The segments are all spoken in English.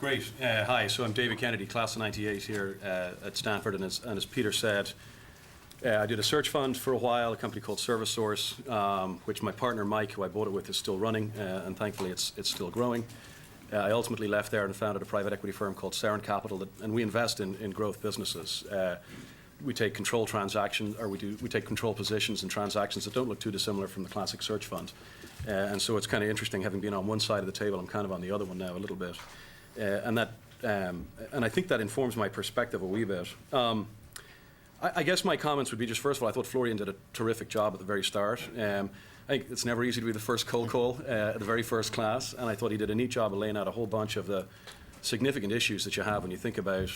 Great. Hi, so I'm David Kennedy, class of 98 here at Stanford, and as Peter said, I did a search fund for a while, a company called ServiceSource, which my partner Mike, who I bought it with, is still running, and thankfully it's still growing. I ultimately left there and founded a private equity firm called Seren Capital, and we invest in growth businesses. We take control transactions, or we take control positions in transactions that don't look too dissimilar from the classic search fund. And so it's kind of interesting, having been on one side of the table, I'm kind of on the other one now a little bit. And I think that informs my perspective a wee bit. I guess my comments would be just, first of all, I thought Florian did a terrific job at the very start. I think it's never easy to be the first cold call at the very first class, and I thought he did a neat job of laying out a whole bunch of the significant issues that you have when you think about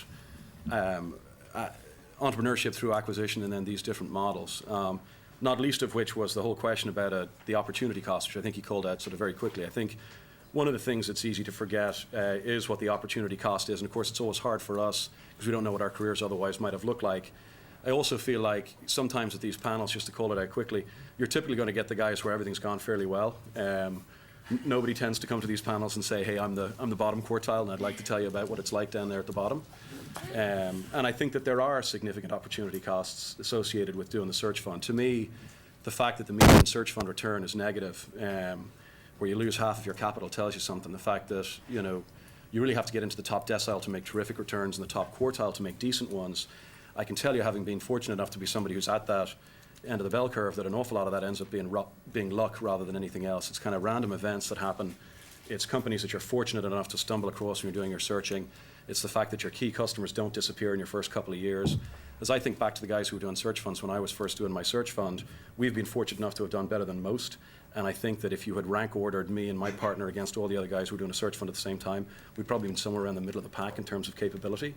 entrepreneurship through acquisition and then these different models. Not least of which was the whole question about the opportunity cost, which I think he called out sort of very quickly. I think one of the things that's easy to forget is what the opportunity cost is, and of course it's always hard for us because we don't know what our careers otherwise might have looked like. I also feel like sometimes at these panels, just to call it out quickly, you're typically going to get the guys where everything's gone fairly well. Nobody tends to come to these panels and say, hey, I'm the bottom quartile, and I'd like to tell you about what it's like down there at the bottom. And I think that there are significant opportunity costs associated with doing the search fund. To me, the fact that the median search fund return is negative, where you lose half of your capital, tells you something. The fact that you really have to get into the top decile to make terrific returns and the top quartile to make decent ones. I can tell you, having been fortunate enough to be somebody who's at that end of the bell curve, that an awful lot of that ends up being luck rather than anything else. It's kind of random events that happen. It's companies that you're fortunate enough to stumble across when you're doing your searching. It's the fact that your key customers don't disappear in your first couple of years. As I think back to the guys who were doing search funds when I was first doing my search fund, we've been fortunate enough to have done better than most. And I think that if you had rank ordered me and my partner against all the other guys who were doing a search fund at the same time, we'd probably been somewhere around the middle of the pack in terms of capability.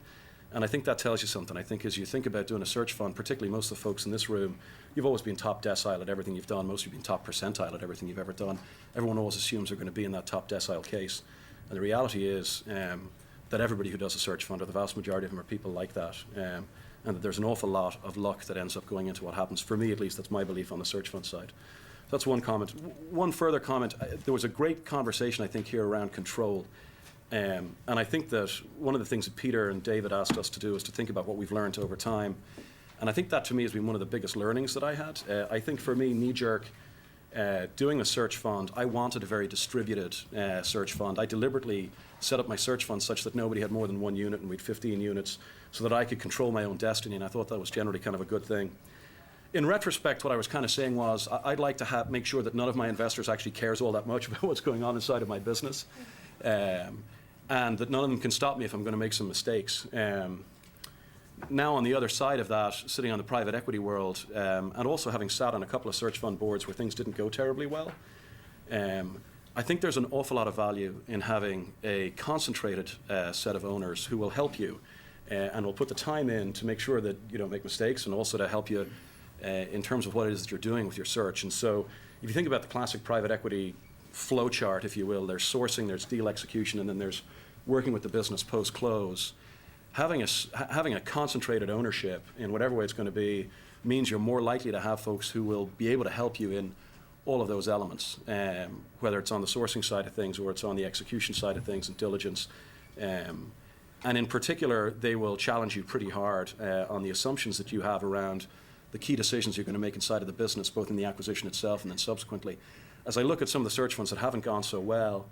And I think that tells you something. I think as you think about doing a search fund, particularly most of the folks in this room, you've always been top decile at everything you've done. Most of you have been top percentile at everything you've ever done. Everyone always assumes they're going to be in that top decile case. And the reality is that everybody who does a search fund, or the vast majority of them, are people like that. And that there's an awful lot of luck that ends up going into what happens. For me, at least, that's my belief on the search fund side. So that's one comment. One further comment, there was a great conversation, I think, here around control. And I think that one of the things that Peter and David asked us to do is to think about what we've learned over time. And I think that, to me, has been one of the biggest learnings that I had. I think for me, knee-jerk, doing a search fund, I wanted a very distributed search fund. I deliberately set up my search fund such that nobody had more than one unit, and we had 15 units, so that I could control my own destiny, and I thought that was generally kind of a good thing. In retrospect, what I was kind of saying was, I'd like to make sure that none of my investors actually cares all that much about what's going on inside of my business. And that none of them can stop me if I'm going to make some mistakes. Now, on the other side of that, sitting on the private equity world, and also having sat on a couple of search fund boards where things didn't go terribly well, I think there's an awful lot of value in having a concentrated set of owners who will help you and will put the time in to make sure that you don't make mistakes, and also to help you in terms of what it is that you're doing with your search. And so if you think about the classic private equity flow chart, if you will, there's sourcing, there's deal execution, and then there's working with the business post-close. Having a concentrated ownership in whatever way it's going to be means you're more likely to have folks who will be able to help you in all of those elements, whether it's on the sourcing side of things or it's on the execution side of things and diligence. And in particular, they will challenge you pretty hard on the assumptions that you have around the key decisions you're going to make inside of the business, both in the acquisition itself and then subsequently. As I look at some of the search funds that haven't gone so well,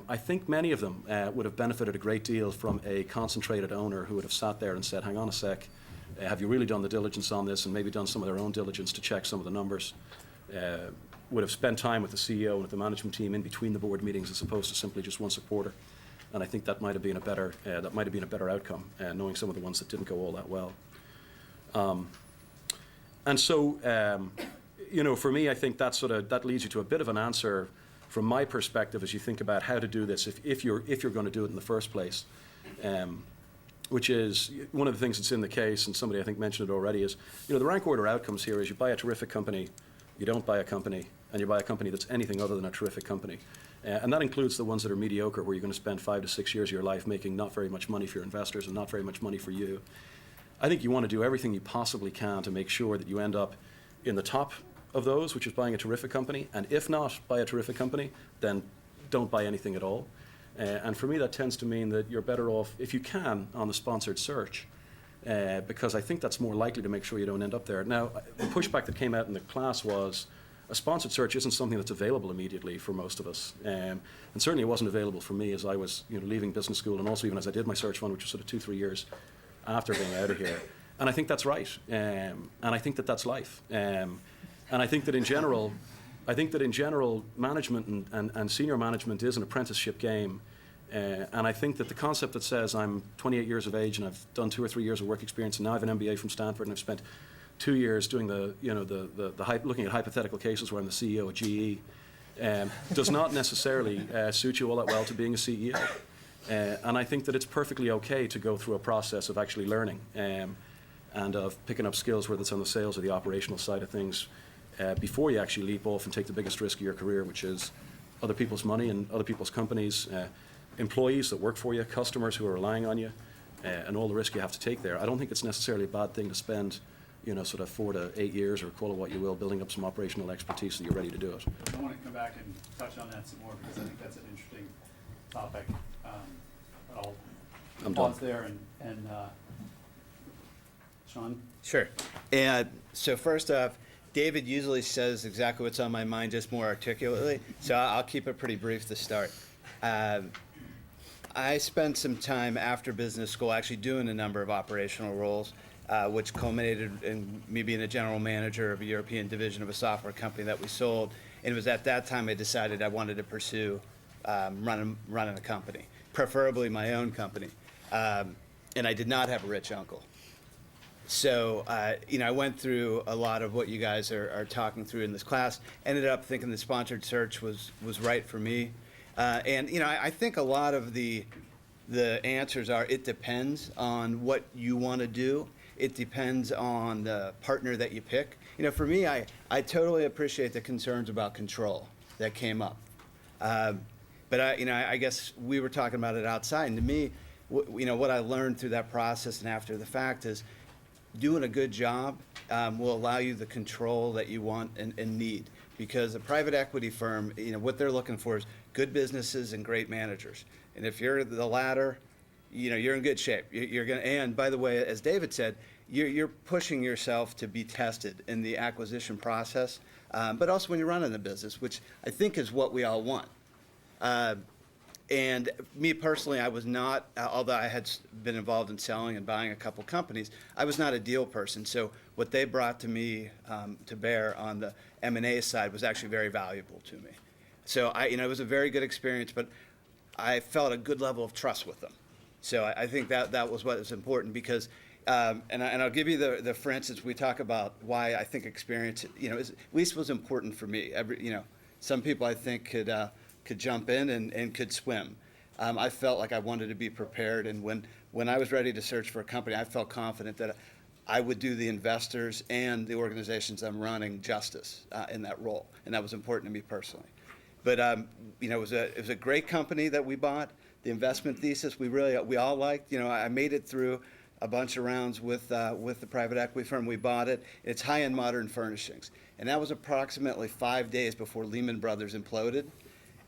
I think many of them would have benefited a great deal from a concentrated owner who would have sat there and said, hang on a sec, have you really done the diligence on this, and maybe done some of their own diligence to check some of the numbers. Would have spent time with the CEO and with the management team in between the board meetings as opposed to simply just one supporter. And I think that might have been a better outcome, knowing some of the ones that didn't go all that well. And so, for me, I think that leads you to a bit of an answer from my perspective as you think about how to do this if you're going to do it in the first place. Which is one of the things that's in the case, and somebody I think mentioned it already, is the rank order outcomes here is you buy a terrific company, you don't buy a company, and you buy a company that's anything other than a terrific company. And that includes the ones that are mediocre, where you're going to spend 5 to 6 years of your life making not very much money for your investors and not very much money for you. I think you want to do everything you possibly can to make sure that you end up in the top of those, which is buying a terrific company. And if not buy a terrific company, then don't buy anything at all. And for me, that tends to mean that you're better off, if you can, on the sponsored search, because I think that's more likely to make sure you don't end up there. Now, the pushback that came out in the class was a sponsored search isn't something that's available immediately for most of us. And certainly it wasn't available for me as I was leaving business school, and also even as I did my search fund, which was sort of 2-3 years after being out of here. And I think that's right. And I think that that's life. And I think that in general, management and senior management is an apprenticeship game. And I think that the concept that says I'm 28 years of age and I've done 2 or 3 years of work experience, and now I have an MBA from Stanford and I've spent 2 years doing looking at hypothetical cases where I'm the CEO of GE, does not necessarily suit you all that well to being a CEO. And I think that it's perfectly okay to go through a process of actually learning and of picking up skills, whether it's on the sales or the operational side of things, before you actually leap off and take the biggest risk of your career, which is other people's money and other people's companies, employees that work for you, customers who are relying on you, and all the risk you have to take there. I don't think it's necessarily a bad thing to spend sort of 4 to 8 years, or call it what you will, building up some operational expertise so you're ready to do it. I want to come back and touch on that some more because I think that's an interesting topic. I'll pause there and Sean? Sure. And so first off, David usually says exactly what's on my mind, just more articulately, so I'll keep it pretty brief to start. I spent some time after business school actually doing a number of operational roles, which culminated in me being a general manager of a European division of a software company that we sold. And it was at that time I decided I wanted to pursue running a company, preferably my own company. And I did not have a rich uncle. So, I went through a lot of what you guys are talking through in this class, ended up thinking the sponsored search was right for me. I think a lot of the answers are, it depends on what you want to do. It depends on the partner that you pick. For me, I totally appreciate the concerns about control that came up. But I guess we were talking about it outside, and to me, what I learned through that process and after the fact is doing a good job will allow you the control that you want and need. Because a private equity firm, what they're looking for is good businesses and great managers. And if you're the latter, you're in good shape. You're gonna, and by the way, as David said, you're pushing yourself to be tested in the acquisition process, but also when you're running the business, which I think is what we all want. And me personally, I was not, although I had been involved in selling and buying a couple companies, I was not a deal person. So what they brought to me to bear on the M&A side was actually very valuable to me. So it was a very good experience, but I felt a good level of trust with them. So I think that was what was important because, and I'll give you the for instance, we talk about why I think experience, at least was important for me. Some people I think could jump in and could swim. I felt like I wanted to be prepared, and when I was ready to search for a company, I felt confident that I would do the investors and the organizations I'm running justice in that role, and that was important to me personally. But it was a great company that we bought. The investment thesis we all liked. I made it through a bunch of rounds with the private equity firm. We bought it. It's high-end modern furnishings, and that was approximately 5 days before Lehman Brothers imploded.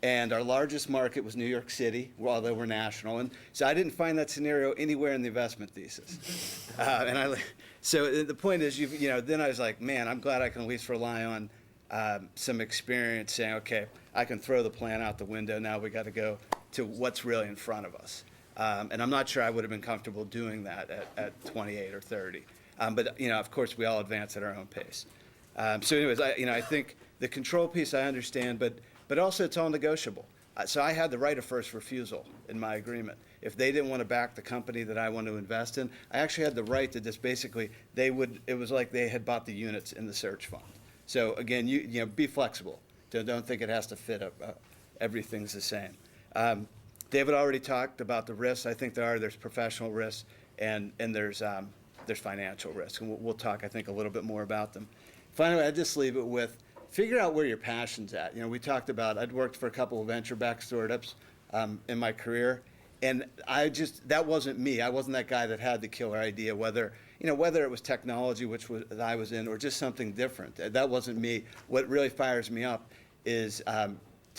And our largest market was New York City, although we're national. And so I didn't find that scenario anywhere in the investment thesis. So the point is, then I was like, man, I'm glad I can at least rely on some experience saying, okay, I can throw the plan out the window. Now we got to go to what's really in front of us. And I'm not sure I would have been comfortable doing that at 28 or 30. But of course, we all advance at our own pace. So anyways, I think the control piece I understand, but also it's all negotiable. So I had the right of first refusal in my agreement. If they didn't want to back the company that I want to invest in, I actually had the right to just basically, it was like they had bought the units in the search fund. So again, you be flexible. Don't think it has to fit everything's the same. David already talked about the risks. I think there's professional risks and there's financial risks. And we'll talk, I think, a little bit more about them. Finally, I'd just leave it with, figure out where your passion's at. We talked about, I'd worked for a couple of venture-backed startups in my career, and that wasn't me. I wasn't that guy that had the killer idea, whether it was technology, that I was in, or just something different. That wasn't me. What really fires me up is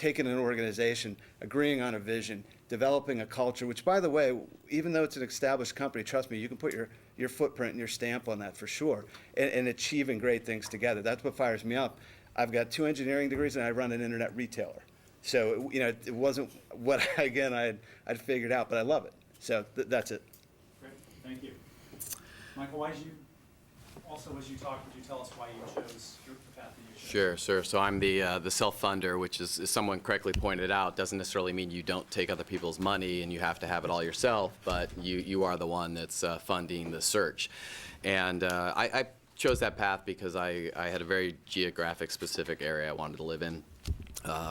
taking an organization, agreeing on a vision, developing a culture, which, by the way, even though it's an established company, trust me, you can put your footprint and your stamp on that for sure, and achieving great things together. That's what fires me up. I've got 2 engineering degrees, and I run an internet retailer. So, it wasn't what, again, I'd figured out, but I love it. So that's it. Great, thank you. Michael, why did you, also as you talk, would you tell us why you chose the path that you chose? Sure. So I'm the self-funder, which is, as someone correctly pointed out, doesn't necessarily mean you don't take other people's money and you have to have it all yourself, but you are the one that's funding the search. And I chose that path because I had a very geographic specific area I wanted to live in.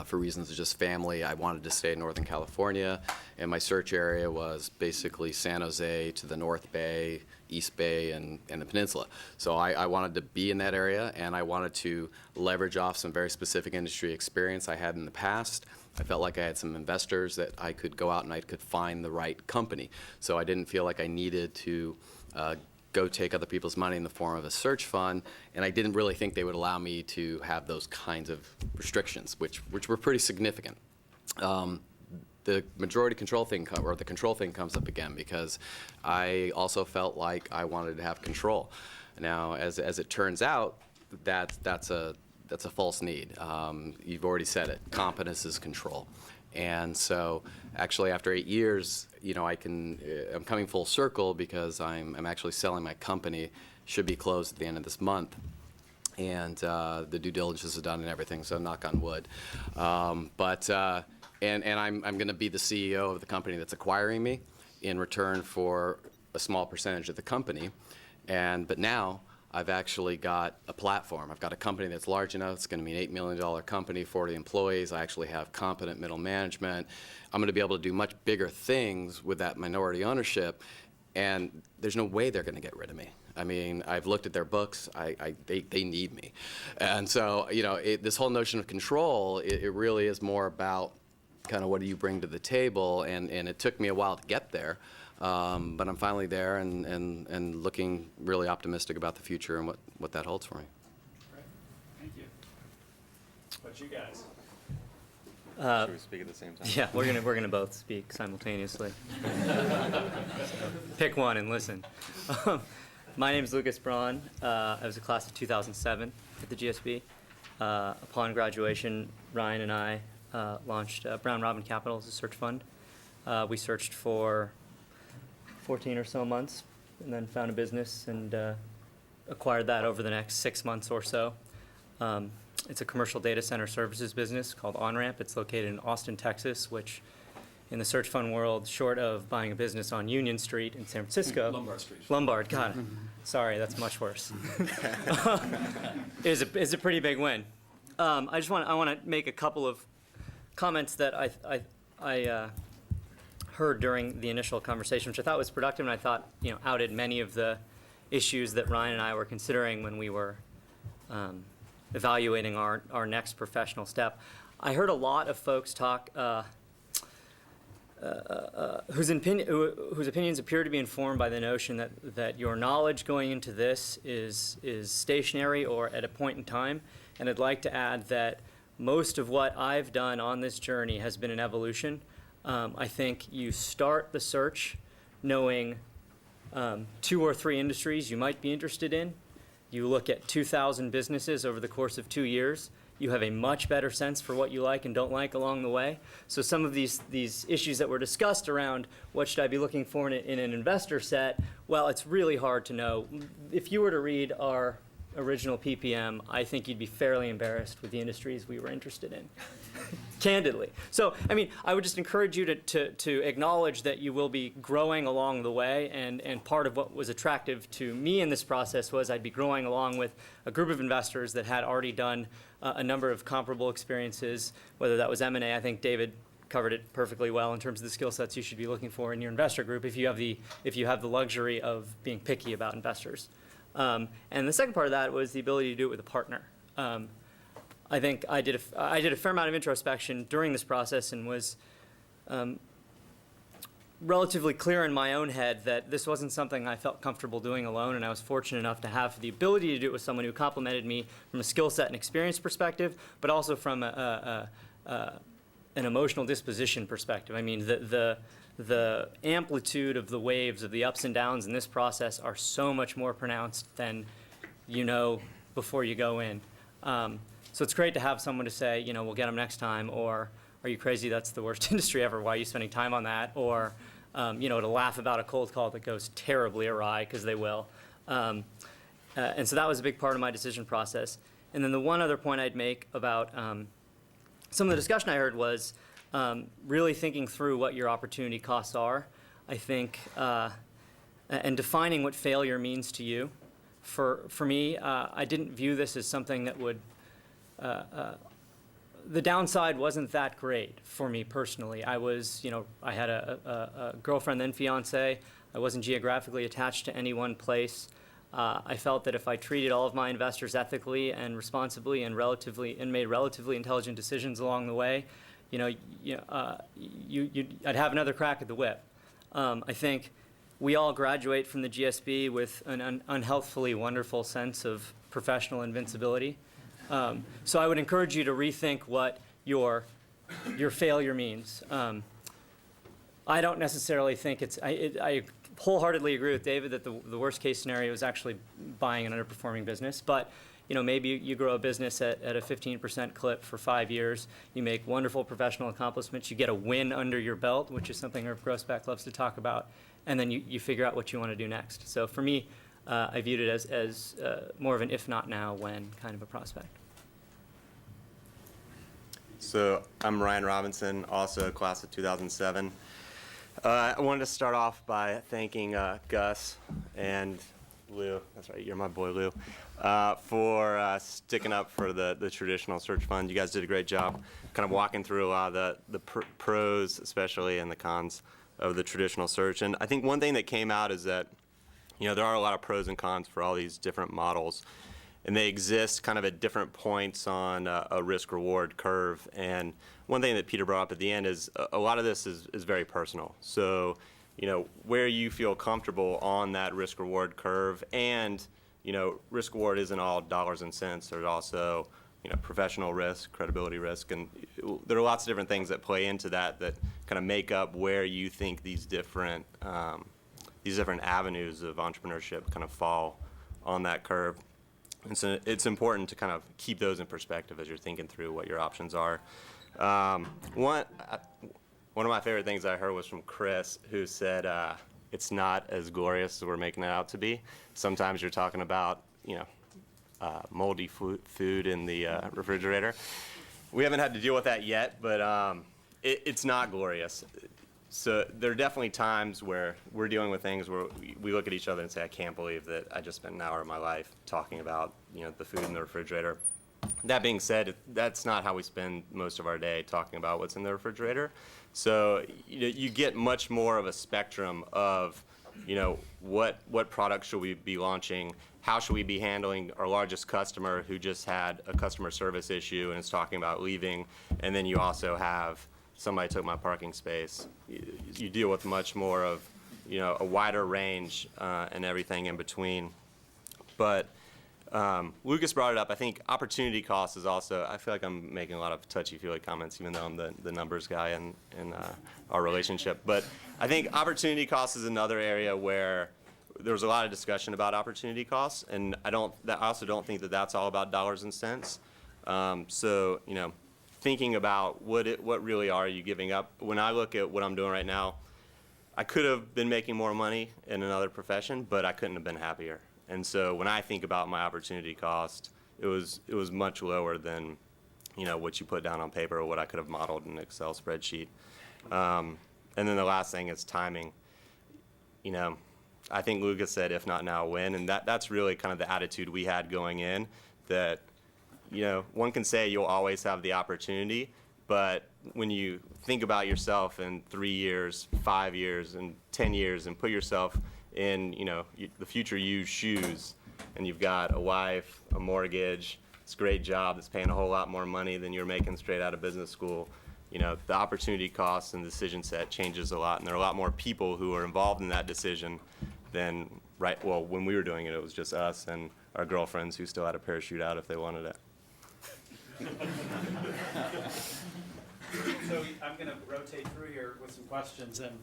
For reasons of just family, I wanted to stay in Northern California, and my search area was basically San Jose to the North Bay, East Bay, and the Peninsula. So I wanted to be in that area, and I wanted to leverage off some very specific industry experience I had in the past. I felt like I had some investors that I could go out and I could find the right company. So I didn't feel like I needed to go take other people's money in the form of a search fund, and I didn't really think they would allow me to have those kinds of restrictions, which were pretty significant. The majority control thing, or the control thing, comes up again because I also felt like I wanted to have control. Now, as it turns out, that's a false need. You've already said it. Competence is control. And so, actually, after 8 years, I'm coming full circle because I'm actually selling my company. Should be closed at the end of this month, and the due diligence is done and everything. So, knock on wood. And I'm going to be the CEO of the company that's acquiring me, in return for a small percentage of the company. But now I've actually got a platform. I've got a company that's large enough. It's going to be an $8 million company, 40 employees. I actually have competent middle management. I'm going to be able to do much bigger things with that minority ownership, and there's no way they're going to get rid of me. I mean, I've looked at their books. They need me. And so, this whole notion of control, it really is more about kind of what do you bring to the table, and it took me a while to get there. But I'm finally there and looking really optimistic about the future and what that holds for me. Great, thank you. What you guys? Should we speak at the same time? Yeah, we're gonna both speak simultaneously. So, pick one and listen. My name is Lucas Braun. I was a class of 2007 at the GSB. Upon graduation, Ryan and I launched Braun Robin Capital as a search fund. We searched for 14 or so months, and then found a business and acquired that over the next 6 months or so. It's a commercial data center services business called OnRamp. It's located in Austin, Texas, which in the search fund world, short of buying a business on Union Street in San Francisco. Lombard Street. Lombard, got it. Sorry, that's much worse. is a pretty big win. I want to make a couple of comments that I heard during the initial conversation, which I thought was productive, and I thought outed many of the issues that Ryan and I were considering when we were evaluating our next professional step. I heard a lot of folks talk whose opinions appear to be informed by the notion that your knowledge going into this is stationary or at a point in time. And I'd like to add that most of what I've done on this journey has been an evolution. I think you start the search knowing 2 or 3 industries you might be interested in. You look at 2,000 businesses over the course of 2 years. You have a much better sense for what you like and don't like along the way. So some of these issues that were discussed around what should I be looking for in an investor set, well, it's really hard to know. If you were to read our original PPM, I think you'd be fairly embarrassed with the industries we were interested in, candidly. So, I mean, I would just encourage you to acknowledge that you will be growing along the way, and part of what was attractive to me in this process was I'd be growing along with a group of investors that had already done a number of comparable experiences, whether that was M&A. I think David covered it perfectly well in terms of the skill sets you should be looking for in your investor group if you have the luxury of being picky about investors. And the second part of that was the ability to do it with a partner. I think I did a fair amount of introspection during this process and was relatively clear in my own head that this wasn't something I felt comfortable doing alone, and I was fortunate enough to have the ability to do it with someone who complemented me from a skill set and experience perspective, but also from a an emotional disposition perspective. I mean, the amplitude of the waves, of the ups and downs in this process are so much more pronounced than you know before you go in. So it's great to have someone to say, you know, we'll get them next time, or are you crazy? That's the worst industry ever. Why are you spending time on that? Or, you know, to laugh about a cold call that goes terribly awry, because they will. And so that was a big part of my decision process. And then the one other point I'd make about some of the discussion I heard was really thinking through what your opportunity costs are, I think, and defining what failure means to you. For me, I didn't view this as something that would, the downside wasn't that great for me personally. I was, you know, I had a girlfriend, then fiance. I wasn't geographically attached to any one place. I felt that if I treated all of my investors ethically and responsibly and made relatively intelligent decisions along the way, you know, I'd have another crack at the whip. I think we all graduate from the GSB with an unhealthfully wonderful sense of professional invincibility. So I would encourage you to rethink what your failure means. I don't necessarily think I wholeheartedly agree with David that the worst case scenario is actually buying an underperforming business. But you know, maybe you grow a business at a 15% clip for 5 years. You make wonderful professional accomplishments. You get a win under your belt, which is something Irv Grossbeck loves to talk about. And then you figure out what you want to do next. So for me, I viewed it as more of an if not now, when kind of a prospect. So I'm Ryan Robinson, also class of 2007. I wanted to start off by thanking Gus and Lou, that's right, you're my boy Lou, for sticking up for the traditional search fund. You guys did a great job kind of walking through a lot of the pros, especially, and the cons of the traditional search. And I think one thing that came out is that, you know, there are a lot of pros and cons for all these different models, and they exist kind of at different points on a risk-reward curve. And one thing that Peter brought up at the end is a lot of this is very personal. So, you know, where you feel comfortable on that risk-reward curve, and, you know, risk-reward isn't all dollars and cents. There's also, you know, professional risk, credibility risk, and there are lots of different things that play into that kind of make up where you think these different avenues of entrepreneurship kind of fall on that curve. And so it's important to kind of keep those in perspective as you're thinking through what your options are. One of my favorite things I heard was from Chris, who said it's not as glorious as we're making it out to be. Sometimes you're talking about, you know, moldy food in the refrigerator. We haven't had to deal with that yet, but it's not glorious. So there are definitely times where we're dealing with things where we look at each other and say, I can't believe that I just spent an hour of my life talking about, you know, the food in the refrigerator. That being said, that's not how we spend most of our day, talking about what's in the refrigerator. So you get much more of a spectrum of, you know, what products should we be launching, how should we be handling our largest customer who just had a customer service issue and is talking about leaving, and then you also have somebody took my parking space. You deal with much more of, you know, a wider range and everything in between. But Lucas brought it up. I think opportunity cost is also, I feel like I'm making a lot of touchy-feely comments, even though I'm the numbers guy in our relationship. But I think opportunity cost is another area where there was a lot of discussion about opportunity costs, and I also don't think that that's all about dollars and cents. So, you know, thinking about what really are you giving up. When I look at what I'm doing right now, I could have been making more money in another profession, but I couldn't have been happier. And so when I think about my opportunity cost, it was much lower than, you know, what you put down on paper or what I could have modeled in an Excel spreadsheet. And then the last thing is timing. You know, I think Lucas said, if not now, when? And that's really kind of the attitude we had going in, that, you know, one can say you'll always have the opportunity, but when you think about yourself in 3 years, 5 years, and 10 years, and put yourself in, you know, the future you's shoes, and you've got a wife, a mortgage, this great job that's paying a whole lot more money than you're making straight out of business school, you know, the opportunity cost and decision set changes a lot, and there are a lot more people who are involved in that decision than, well, when we were doing it, it was just us and our girlfriends who still had a parachute out if they wanted it. So I'm going to rotate through here with some questions, and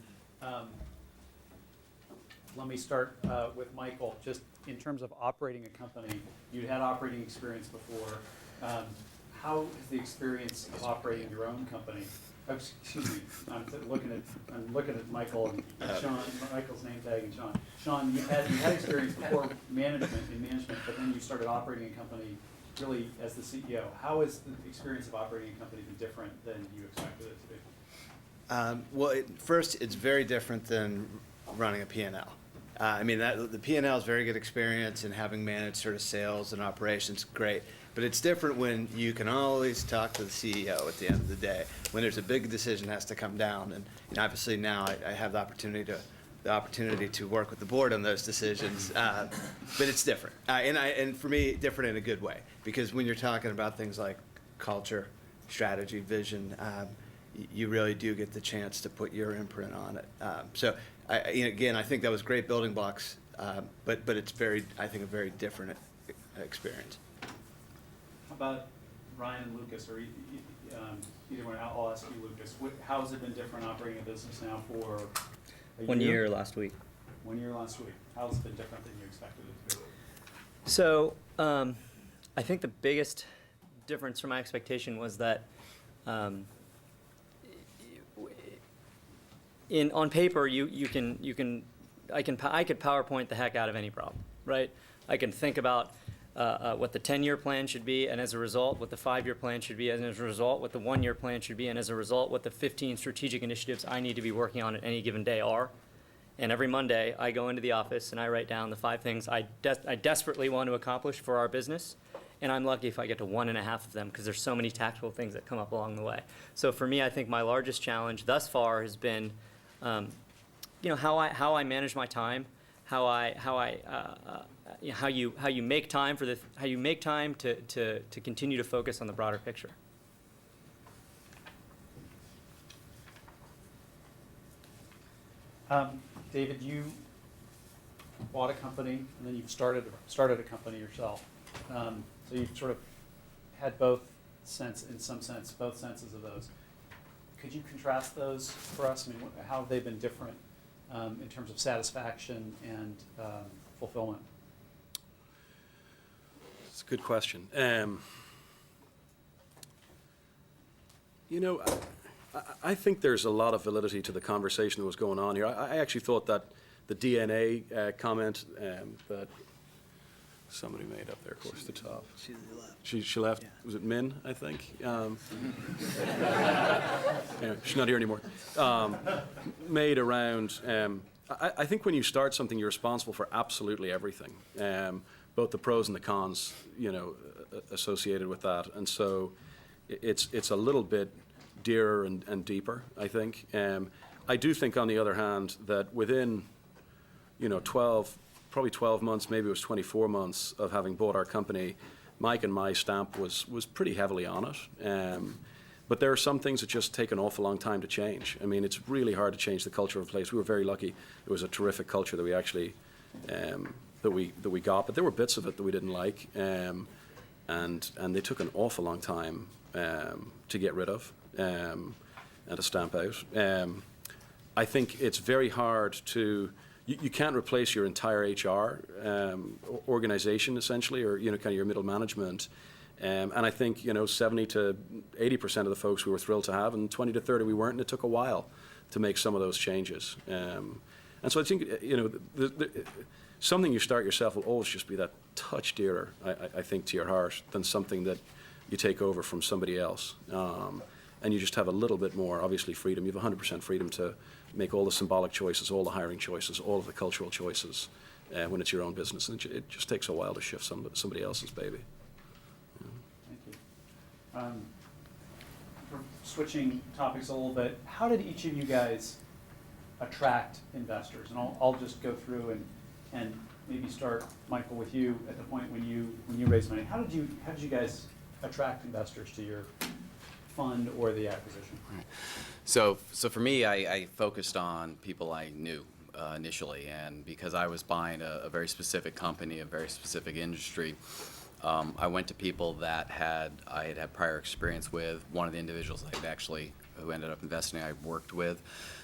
let me start with Michael. Just in terms of operating a company, you had operating experience before. How has the experience of operating your own company? Oh, excuse me, I'm looking at Michael and Sean. Michael's name tag and Sean. Sean, you had experience before management, but then you started operating a company really as the CEO. How has the experience of operating a company been different than you expected it to be? Well, first, it's very different than running a P&L. I mean, the P&L is very good experience, and having managed sort of sales and operations, great. But it's different when you can always talk to the CEO at the end of the day, when there's a big decision has to come down. And obviously now I have the opportunity to work with the board on those decisions, but it's different. And for me, different in a good way, because when you're talking about things like culture, strategy, vision, you really do get the chance to put your imprint on it. So again, I think that was great building blocks, but it's I think a very different experience. How about Ryan and Lucas, or either one? I'll ask you, Lucas. How has it been different operating a business now for a 1 year last week. 1 year last week. How has it been different than you expected it to be? So I think the biggest difference from my expectation was that on paper I could PowerPoint the heck out of any problem, right? I can think about what the 10-year plan should be, and as a result, what the 5-year plan should be, and as a result, what the 1-year plan should be, and as a result, what the 15 strategic initiatives I need to be working on at any given day are. And every Monday, I go into the office and I write down the 5 things I desperately want to accomplish for our business, and I'm lucky if I get to 1.5 of them, because there's so many tactical things that come up along the way. So for me, I think my largest challenge thus far has been, how I manage my time, how you make time to continue to focus on the broader picture. David, you bought a company and then you've started a company yourself. So you've sort of had both senses of those. Could you contrast those for us? I mean, how have they been different in terms of satisfaction and fulfillment? It's a good question. I think there's a lot of validity to the conversation that was going on here. I actually thought that the DNA comment that somebody made up there, of course, the top. She left. Yeah. Was it Min, I think? Anyway, she's not here anymore. Made around, I think when you start something, you're responsible for absolutely everything, both the pros and the cons, associated with that. And so it's a little bit dearer and deeper, I think. I do think, on the other hand, that within, probably 12 months, maybe it was 24 months of having bought our company, Mike and my stamp was pretty heavily on it. But there are some things that just take an awful long time to change. I mean, it's really hard to change the culture of a place. We were very lucky. It was a terrific culture that we actually, that we got, but there were bits of it that we didn't like. And they took an awful long time to get rid of and to stamp out. I think it's very hard to, you can't replace your entire HR organization, essentially, or kind of your middle management. And I think 70 to 80% of the folks we were thrilled to have, and 20 to 30 we weren't, and it took a while to make some of those changes. And so I think something you start yourself will always just be that touch dearer, I think, to your heart than something that you take over from somebody else. And you just have a little bit more, obviously, freedom. You have 100% freedom to make all the symbolic choices, all the hiring choices, all of the cultural choices when it's your own business. And it just takes a while to shift somebody else's baby. Thank you. For switching topics a little bit, how did each of you guys attract investors? And I'll just go through and maybe start, Michael, with you at the point when you raised money. How did you guys attract investors to your fund or the acquisition? Right. So for me, I focused on people I knew initially, and because I was buying a very specific company, a very specific industry, I went to people that I had had prior experience with. One of the individuals who ended up investing, I worked with.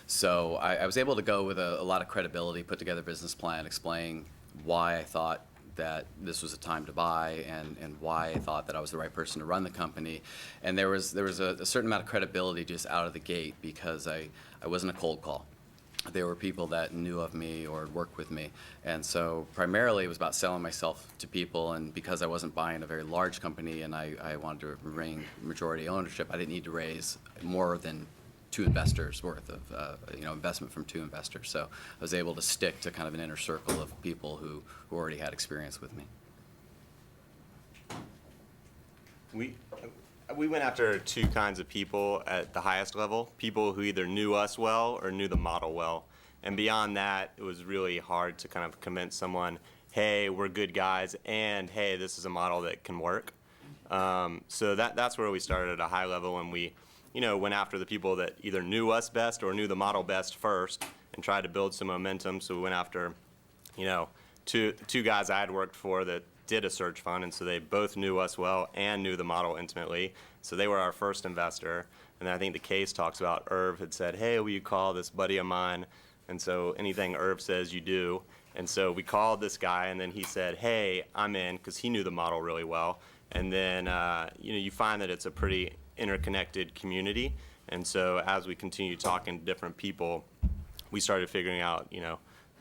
So I was able to go with a lot of credibility, put together a business plan, explain why I thought that this was a time to buy and why I thought that I was the right person to run the company. And there was a certain amount of credibility just out of the gate because I wasn't a cold call. There were people that knew of me or had worked with me. And so primarily it was about selling myself to people, and because I wasn't buying a very large company and I wanted to remain majority ownership, I didn't need to raise more than 2 investors worth of investment from 2 investors. So I was able to stick to kind of an inner circle of people who already had experience with me. We went after 2 kinds of people at the highest level, people who either knew us well or knew the model well. And beyond that, it was really hard to kind of convince someone, hey, we're good guys, and hey, this is a model that can work. So that's where we started at a high level, and we went after the people that either knew us best or knew the model best first and tried to build some momentum. So we went after, two guys I had worked for that did a search fund, and so they both knew us well and knew the model intimately. So they were our first investor. And then I think the case talks about Irv had said, hey, will you call this buddy of mine? And so anything Irv says, you do. And so we called this guy, and then he said, hey, I'm in, because he knew the model really well. And then, you find that it's a pretty interconnected community. And so as we continue talking to different people, we started figuring out,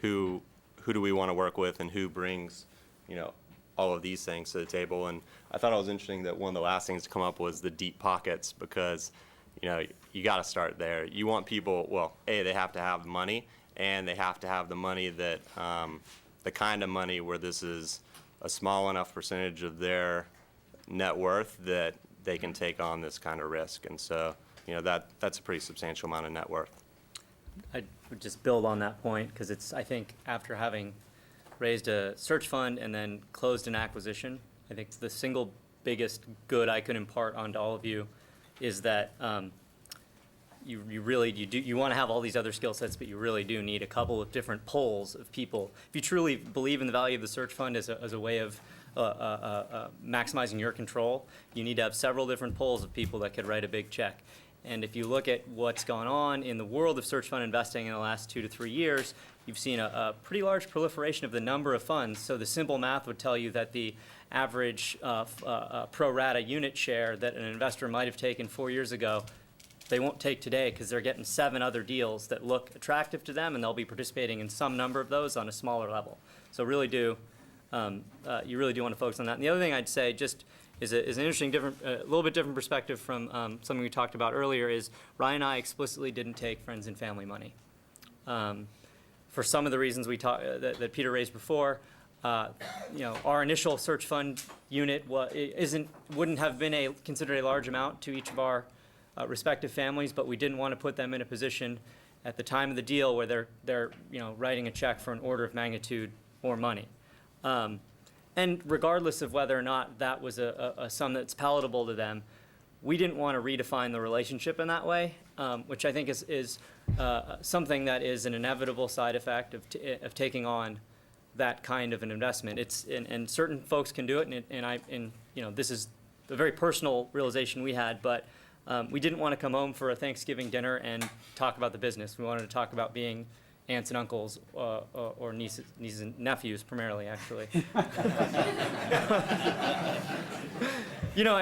who do we want to work with and who brings, all of these things to the table. And I thought it was interesting that one of the last things to come up was the deep pockets, because, you got to start there. You want people, well, A, they have to have money, and they have to have the money that, the kind of money where this is a small enough percentage of their net worth that they can take on this kind of risk. And so, that's a pretty substantial amount of net worth. I would just build on that point, because I think after having raised a search fund and then closed an acquisition, I think the single biggest good I could impart onto all of you is that you want to have all these other skill sets, but you really do need a couple of different poles of people. If you truly believe in the value of the search fund as a way of maximizing your control, you need to have several different poles of people that could write a big check. And if you look at what's gone on in the world of search fund investing in the last 2 to 3 years, you've seen a pretty large proliferation of the number of funds. So the simple math would tell you that the average pro rata unit share that an investor might have taken 4 years ago, they won't take today, because they're getting 7 other deals that look attractive to them, and they'll be participating in some number of those on a smaller level. So really you really do want to focus on that. And the other thing I'd say just is an interesting, a little bit different perspective from something we talked about earlier, is Ryan and I explicitly didn't take friends and family money. For some of the reasons that Peter raised before, our initial search fund unit wouldn't have been considered a large amount to each of our respective families, but we didn't want to put them in a position at the time of the deal where they're writing a check for an order of magnitude more money. And regardless of whether or not that was a sum that's palatable to them, we didn't want to redefine the relationship in that way, which I think is something that is an inevitable side effect of taking on that kind of an investment. And certain folks can do it, and this is a very personal realization we had, but we didn't want to come home for a Thanksgiving dinner and talk about the business. We wanted to talk about being aunts and uncles, or nieces and nephews, primarily, actually.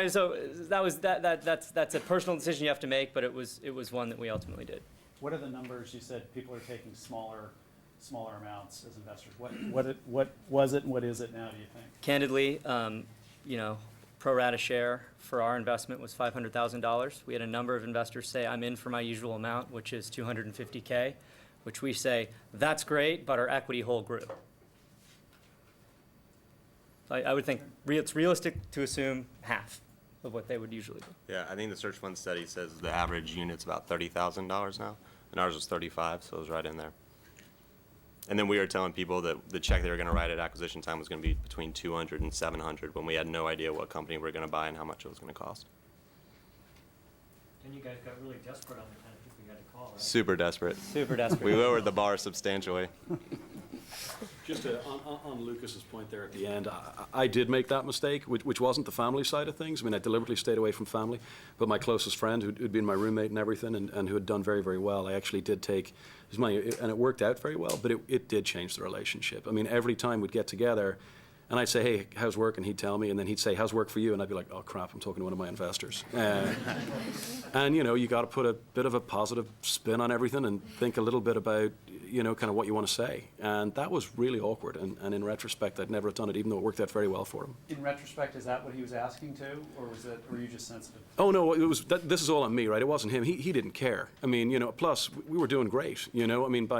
So that's a personal decision you have to make, but it was one that we ultimately did. What are the numbers? You said people are taking smaller amounts as investors. What was it and what is it now, do you think? Candidly, pro rata share for our investment was $500,000. We had a number of investors say, I'm in for my usual amount, which is $250K, which we say, that's great, but our equity hole grew. I would think it's realistic to assume half of what they would usually do. Yeah, I think the search fund study says the average unit's about $30,000 now, and ours was 35, so it was right in there. And then we were telling people that the check they were going to write at acquisition time was going to be between $200 and $700 when we had no idea what company we were going to buy and how much it was going to cost. And you guys got really desperate on the kind of people you had to call, right? Super desperate. Super desperate. We lowered the bar substantially. Just on Lucas's point there at the end, I did make that mistake, which wasn't the family side of things. I mean, I deliberately stayed away from family, but my closest friend, who'd been my roommate and everything, and who had done very, very well, I actually did take his money, and it worked out very well, but it did change the relationship. I mean, every time we'd get together, and I'd say, hey, how's work? And he'd tell me, and then he'd say, how's work for you? And I'd be like, oh, crap, I'm talking to one of my investors. And, you know, you got to put a bit of a positive spin on everything and think a little bit about, you know, kind of what you want to say. And that was really awkward. And in retrospect, I'd never have done it, even though it worked out very well for him. In retrospect, is that what he was asking to, or were you just sensitive? Oh, no, it was, this is all on me, right? It wasn't him. He didn't care. I mean, you know, plus, we were doing great, you know? I mean,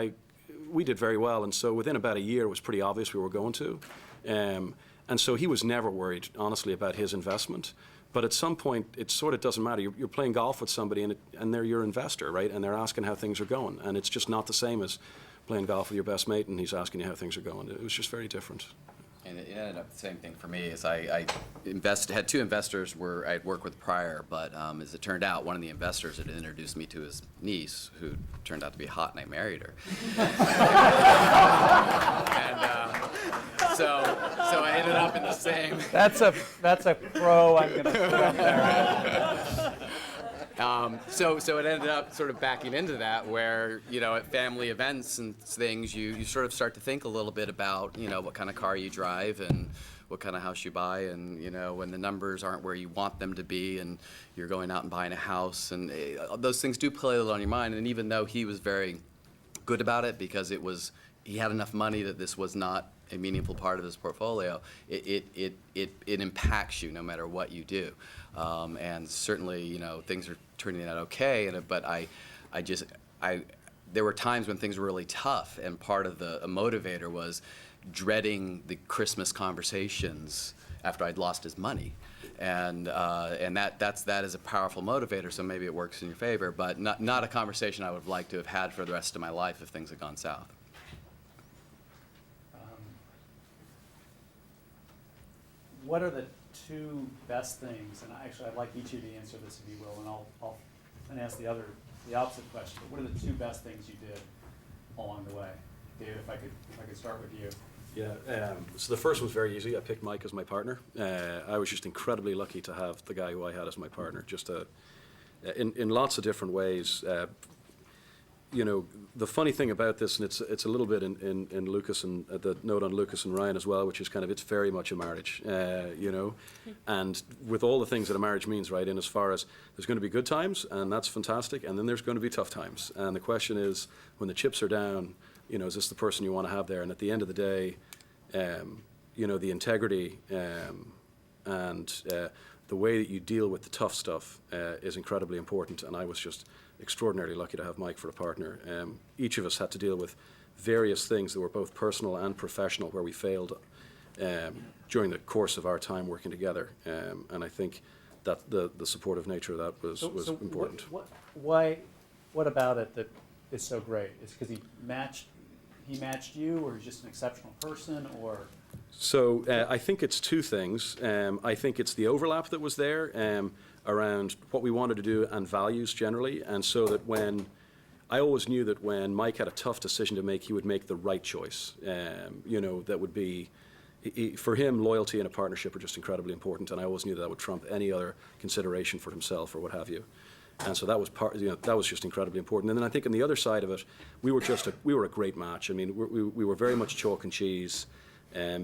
we did very well. And so within about a year, it was pretty obvious we were going to. And so he was never worried, honestly, about his investment. But at some point, it sort of doesn't matter. You're playing golf with somebody, and they're your investor, right? And they're asking how things are going. And it's just not the same as playing golf with your best mate, and he's asking you how things are going. It was just very different. And it ended up the same thing for me. Is I had two investors where I'd worked with prior, but as it turned out, one of the investors had introduced me to his niece, who turned out to be hot, and I married her. And so I ended up in the same. That's a pro I'm going to put up there. So it ended up sort of backing into that, where, you know, at family events and things, you sort of start to think a little bit about, you know, what kind of car you drive and what kind of house you buy, and, you know, when the numbers aren't where you want them to be, and you're going out and buying a house, and those things do play a little on your mind. And even though he was very good about it, because he had enough money that this was not a meaningful part of his portfolio, it impacts you no matter what you do. And certainly, you know, things are turning out okay, but there were times when things were really tough, and part of a motivator was dreading the Christmas conversations after I'd lost his money. And that is a powerful motivator, so maybe it works in your favor, but not a conversation I would have liked to have had for the rest of my life if things had gone south. What are the two best things, and actually I'd like each of you to answer this if you will, and I'll ask the opposite question, but what are the two best things you did along the way? David, if I could start with you. Yeah, so the first one's very easy. I picked Mike as my partner. I was just incredibly lucky to have the guy who I had as my partner, just in lots of different ways. You know, the funny thing about this, and it's a little bit in Lucas and the note on Lucas and Ryan as well, which is kind of, it's very much a marriage, you know, and with all the things that a marriage means, right, in as far as there's going to be good times, and that's fantastic, and then there's going to be tough times. And the question is, when the chips are down, you know, is this the person you want to have there? And at the end of the day, you know, the integrity and the way that you deal with the tough stuff is incredibly important, and I was just extraordinarily lucky to have Mike for a partner. Each of us had to deal with various things that were both personal and professional where we failed during the course of our time working together. And I think that the supportive nature of that was important. What about it that is so great? Is because he matched you, or he's just an exceptional person, or? So I think it's two things. I think it's the overlap that was there around what we wanted to do and values generally. And so that I always knew that when Mike had a tough decision to make, he would make the right choice. You know, that would be, for him, loyalty and a partnership are just incredibly important. And I always knew that would trump any other consideration for himself or what have you. And so that was that was just incredibly important. And then I think on the other side of it, we were a great match. I mean, we were very much chalk and cheese.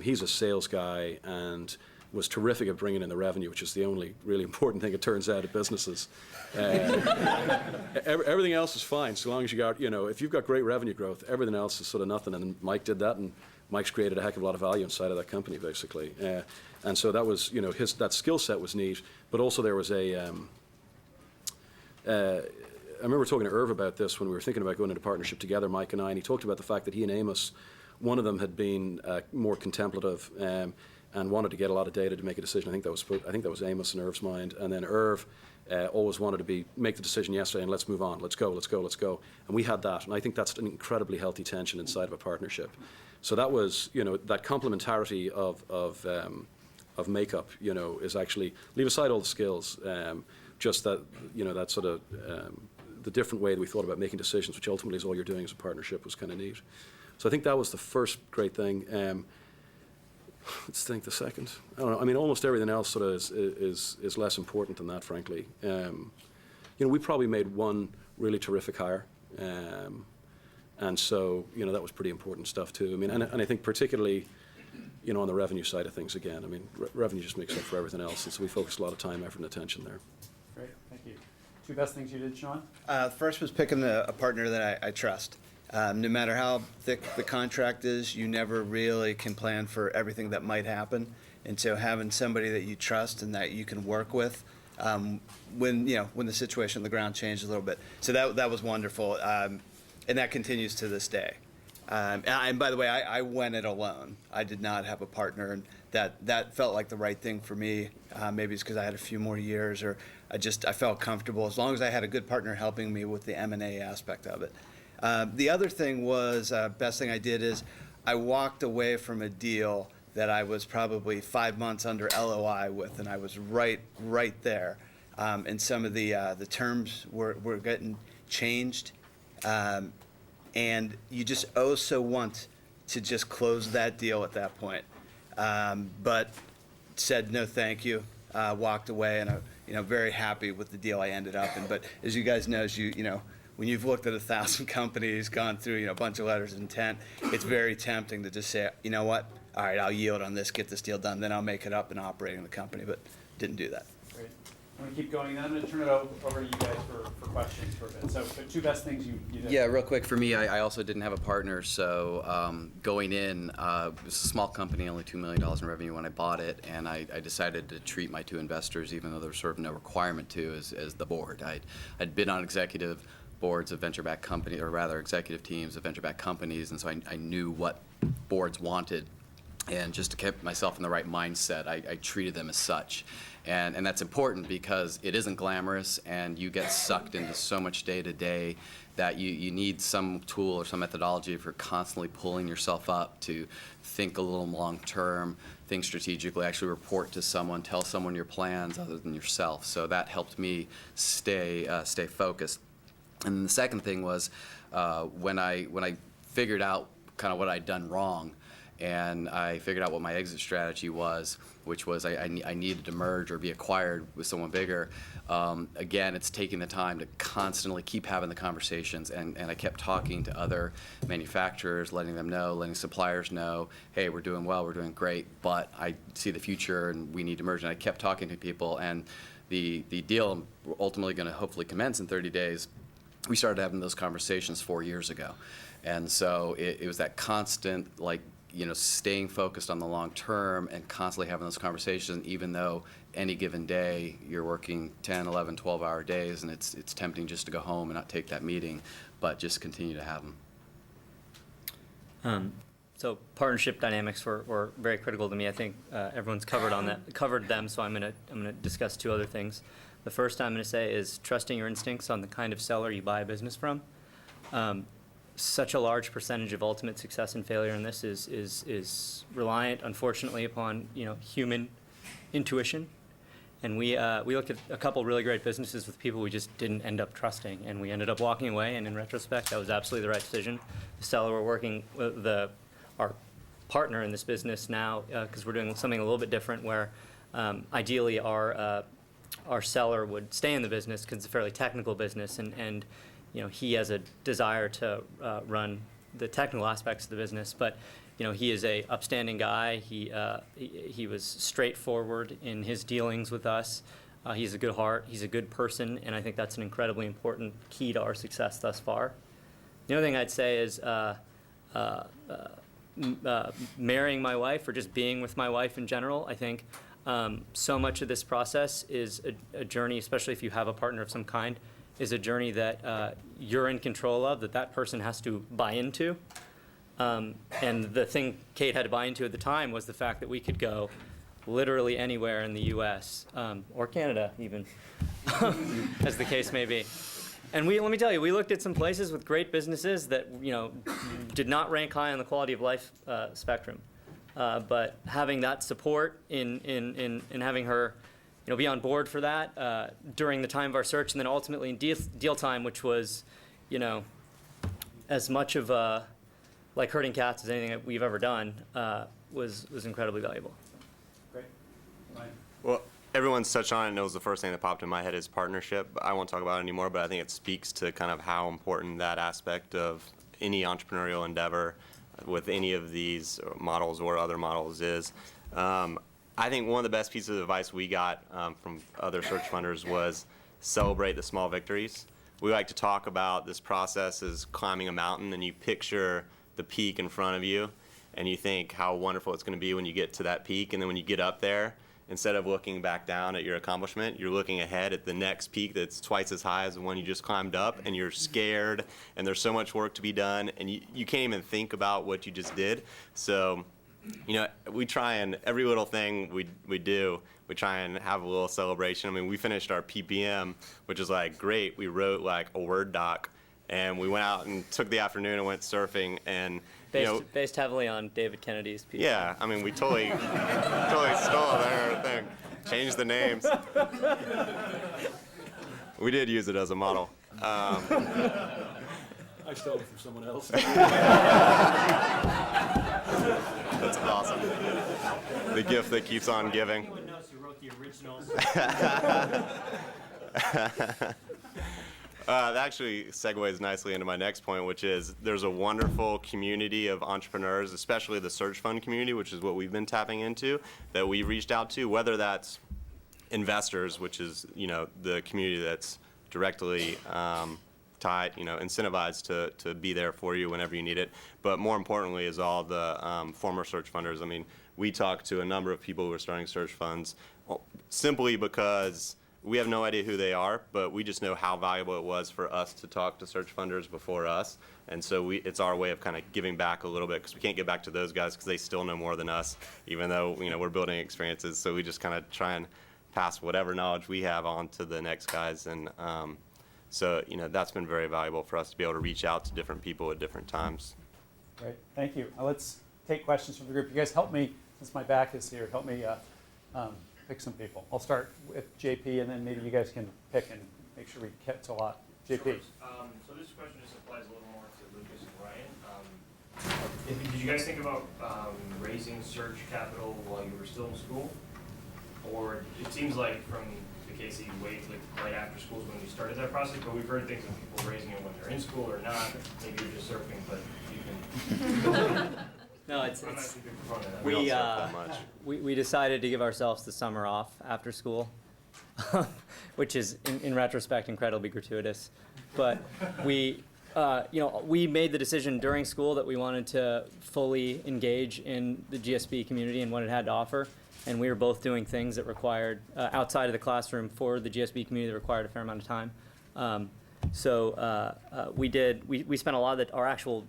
He's a sales guy and was terrific at bringing in the revenue, which is the only really important thing, it turns out, at businesses. Everything else is fine, so long as you got, you know, if you've got great revenue growth, everything else is sort of nothing. And Mike did that, and Mike's created a heck of a lot of value inside of that company, basically. And so that was, you know, that skill set was neat, but also there was I remember talking to Irv about this when we were thinking about going into partnership together, Mike and I, and he talked about the fact that he and Amos, one of them had been more contemplative and wanted to get a lot of data to make a decision. I think that was Amos in Irv's mind. And then Irv always wanted to make the decision yesterday and let's move on, let's go. And we had that, and I think that's an incredibly healthy tension inside of a partnership. So that was, you know, that complementarity of makeup, you know, is actually, leave aside all the skills, just that, you know, that sort of, the different way that we thought about making decisions, which ultimately is all you're doing as a partnership, was kind of neat. So I think that was the first great thing. Let's think the second. I don't know. I mean, almost everything else sort of is less important than that, frankly. We probably made one really terrific hire. And so, that was pretty important stuff too. I mean, and I think particularly, on the revenue side of things again, I mean, revenue just makes up for everything else. And so we focused a lot of time, effort, and attention there. Great, thank you. Two best things you did, Sean? First was picking a partner that I trust. No matter how thick the contract is, you never really can plan for everything that might happen. And so having somebody that you trust and that you can work with when the situation on the ground changed a little bit. So that was wonderful. And that continues to this day. And by the way, I went it alone. I did not have a partner, and that felt like the right thing for me. Maybe it's because I had a few more years, or I felt comfortable as long as I had a good partner helping me with the M&A aspect of it. The other thing was, best thing I did is I walked away from a deal that I was probably 5 months under LOI with, and I was right there. And some of the terms were getting changed. And you just so want to just close that deal at that point. But said no thank you, walked away, and I'm very happy with the deal I ended up in. But as you guys know, when you've looked at 1,000 companies, gone through a bunch of letters of intent, it's very tempting to just say, you know what, all right, I'll yield on this, get this deal done, then I'll make it up in operating the company, but didn't do that. Great. I'm going to keep going, then I'm going to turn it over to you guys for questions for a bit. So two best things you did. Yeah, real quick, for me, I also didn't have a partner, so going in, it was a small company, only $2 million in revenue when I bought it, and I decided to treat my two investors, even though there was sort of no requirement to, as the board. I'd been on executive boards of venture-backed companies, or rather executive teams of venture-backed companies, and so I knew what boards wanted. And just to keep myself in the right mindset, I treated them as such. And that's important because it isn't glamorous, and you get sucked into so much day-to-day that you need some tool or some methodology for constantly pulling yourself up to think a little long-term, think strategically, actually report to someone, tell someone your plans other than yourself. So that helped me stay focused. And the second thing was when I figured out kind of what I'd done wrong, and I figured out what my exit strategy was, which was I needed to merge or be acquired with someone bigger. Again, it's taking the time to constantly keep having the conversations, and I kept talking to other manufacturers, letting them know, letting suppliers know, hey, we're doing well, we're doing great, but I see the future and we need to merge. And I kept talking to people, and the deal ultimately going to hopefully commence in 30 days. We started having those conversations 4 years ago. And so it was that constant, staying focused on the long term and constantly having those conversations, even though any given day you're working 10, 11, 12-hour days, and it's tempting just to go home and not take that meeting, but just continue to have them. So partnership dynamics were very critical to me. I think everyone's covered them, so I'm gonna discuss two other things. The first I'm going to say is trusting your instincts on the kind of seller you buy a business from. Such a large percentage of ultimate success and failure in this is reliant, unfortunately, upon human intuition. And we looked at a couple really great businesses with people we just didn't end up trusting, and we ended up walking away. And in retrospect, that was absolutely the right decision. The seller we're working with, our partner in this business now, because we're doing something a little bit different, where ideally our seller would stay in the business because it's a fairly technical business, and he has a desire to run the technical aspects of the business, but he is a upstanding guy. He was straightforward in his dealings with us. He's a good heart. He's a good person, and I think that's an incredibly important key to our success thus far. The other thing I'd say is marrying my wife, or just being with my wife in general. I think so much of this process is a journey, especially if you have a partner of some kind, is a journey that you're in control of, that person has to buy into. And the thing Kate had to buy into at the time was the fact that we could go literally anywhere in the U.S., or Canada even, as the case may be. And let me tell you, we looked at some places with great businesses that did not rank high on the quality of life spectrum. But having that support in having her, be on board for that during the time of our search, and then ultimately in deal time, which was, as much of a like herding cats as anything that we've ever done, was incredibly valuable. Great. Ryan? Well, everyone's touched on it and knows the first thing that popped in my head is partnership. I won't talk about it anymore, but I think it speaks to kind of how important that aspect of any entrepreneurial endeavor with any of these models or other models is. I think one of the best pieces of advice we got from other search funders was celebrate the small victories. We like to talk about this process as climbing a mountain, and you picture the peak in front of you, and you think how wonderful it's going to be when you get to that peak, and then when you get up there, instead of looking back down at your accomplishment, you're looking ahead at the next peak that's twice as high as the one you just climbed up, and you're scared, and there's so much work to be done, and you can't even think about what you just did. So, you know, we try and every little thing we do, we try and have a little celebration. I mean, we finished our PPM, which is like great. We wrote like a Word doc, and we went out and took the afternoon and went surfing, and Based heavily on David Kennedy's piece. yeah, I mean, we totally stole their thing, changed the names. We did use it as a model. I stole it from someone else. That's awesome. The gift that keeps on giving. Anyone knows who wrote the originals? That actually segues nicely into my next point, which is there's a wonderful community of entrepreneurs, especially the search fund community, which is what we've been tapping into, that we've reached out to, whether that's investors, which is, you know, the community that's directly tied, you know, incentivized to be there for you whenever you need it. But more importantly is all the former search funders. I mean, we talked to a number of people who are starting search funds simply because we have no idea who they are, but we just know how valuable it was for us to talk to search funders before us. And so it's our way of kind of giving back a little bit, because we can't give back to those guys because they still know more than us, even though, you know, we're building experiences. So we just kind of try and pass whatever knowledge we have on to the next guys. And so, you know, that's been very valuable for us to be able to reach out to different people at different times. Great, thank you. Let's take questions from the group. You guys help me, since my back is here, help me pick some people. I'll start with JP, and then maybe you guys can pick and make sure we get to a lot. JP. Sure. So this question just applies a little more to Lucas and Ryan. Did you guys think about raising search capital while you were still in school? Or it seems like from the case that you waited like right after school is when you started that process, but we've heard things of people raising it when they're in school or not. Maybe you're just surfing, but you can. No, it's I'm actually a big proponent of that. We don't surf that much. we decided to give ourselves the summer off after school, which is in retrospect incredibly gratuitous. But we made the decision during school that we wanted to fully engage in the GSB community and what it had to offer. And we were both doing things that required, outside of the classroom for the GSB community, that required a fair amount of time. We spent a lot of our actual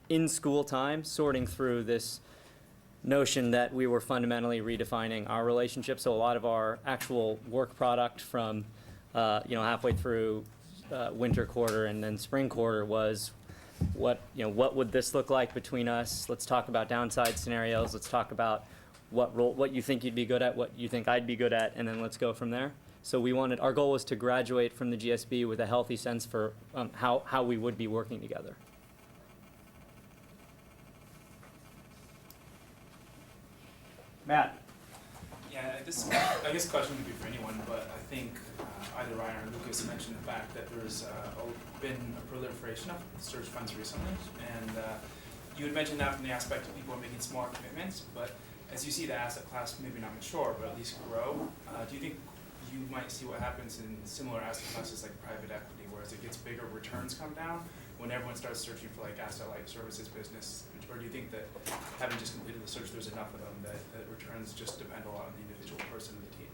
in-school time sorting through this notion that we were fundamentally redefining our relationship. So a lot of our actual work product from, halfway through winter quarter and then spring quarter was what would this look like between us? Let's talk about downside scenarios. Let's talk about what you think you'd be good at, what you think I'd be good at, and then let's go from there. So our goal was to graduate from the GSB with a healthy sense for how we would be working together. Matt. Yeah, this question could be for anyone, but I think either Ryan or Lucas mentioned the fact that there's been a proliferation of search funds recently, and you had mentioned that from the aspect of people making smaller commitments, but as you see the asset class maybe not mature, but at least grow, do you think you might see what happens in similar asset classes like private equity, where as it gets bigger, returns come down when everyone starts searching for like asset-like services business? Or do you think that having just completed the search, there's enough of them that returns just depend a lot on the individual person and the team?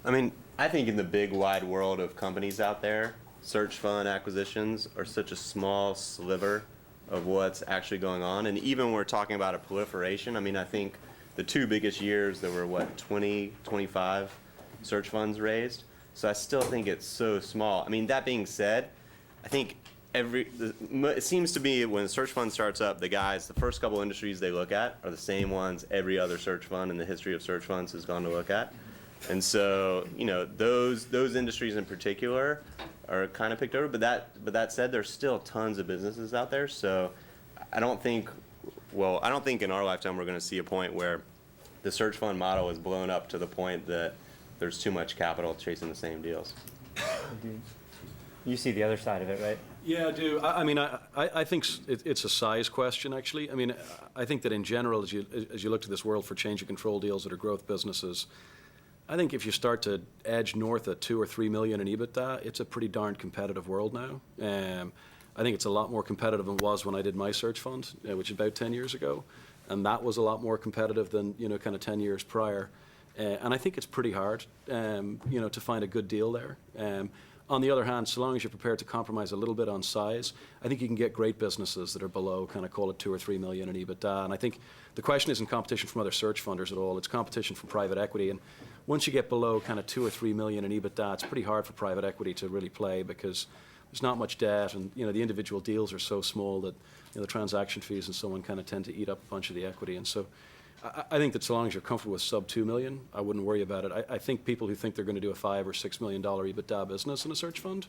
I mean, I think in the big wide world of companies out there, search fund acquisitions are such a small sliver of what's actually going on. And even when we're talking about a proliferation, I mean, I think the two biggest years there were 20, 25 search funds raised. So I still think it's so small. I mean, that being said, I think it seems to be when a search fund starts up, the first couple industries they look at are the same ones every other search fund in the history of search funds has gone to look at. And so, those industries in particular are kind of picked over. But that said, there's still tons of businesses out there. So I don't think in our lifetime we're going to see a point where the search fund model is blown up to the point that there's too much capital chasing the same deals. You see the other side of it, right? Yeah, I do. I mean, I think it's a size question, actually. I mean, I think that in general, as you look to this world for change of control deals that are growth businesses, I think if you start to edge north at 2 or 3 million in EBITDA, it's a pretty darn competitive world now. I think it's a lot more competitive than it was when I did my search fund, which is about 10 years ago. And that was a lot more competitive than, kind of 10 years prior. And I think it's pretty hard, to find a good deal there. On the other hand, so long as you're prepared to compromise a little bit on size, I think you can get great businesses that are below, kind of call it 2 or 3 million in EBITDA. And I think the question isn't competition from other search funders at all. It's competition from private equity. And once you get below kind of 2 or 3 million in EBITDA, it's pretty hard for private equity to really play because there's not much debt, and the individual deals are so small that the transaction fees and so on kind of tend to eat up a bunch of the equity. And so I think that so long as you're comfortable with sub 2 million, I wouldn't worry about it. I think people who think they're going to do a $5 or $6 million EBITDA business in a search fund,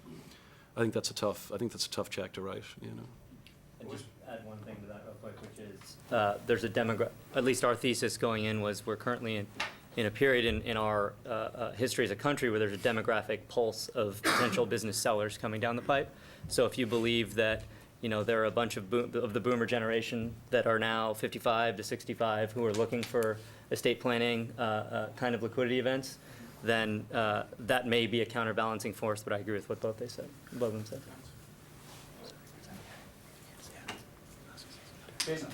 I think that's a tough check to write. And just add one thing to that real quick, which is there's at least our thesis going in was we're currently in a period in our history as a country where there's a demographic pulse of potential business sellers coming down the pipe. So if you believe that there are a bunch of the boomer generation that are now 55 to 65 who are looking for estate planning kind of liquidity events, then that may be a counterbalancing force, but I agree with what both of them said. Jason?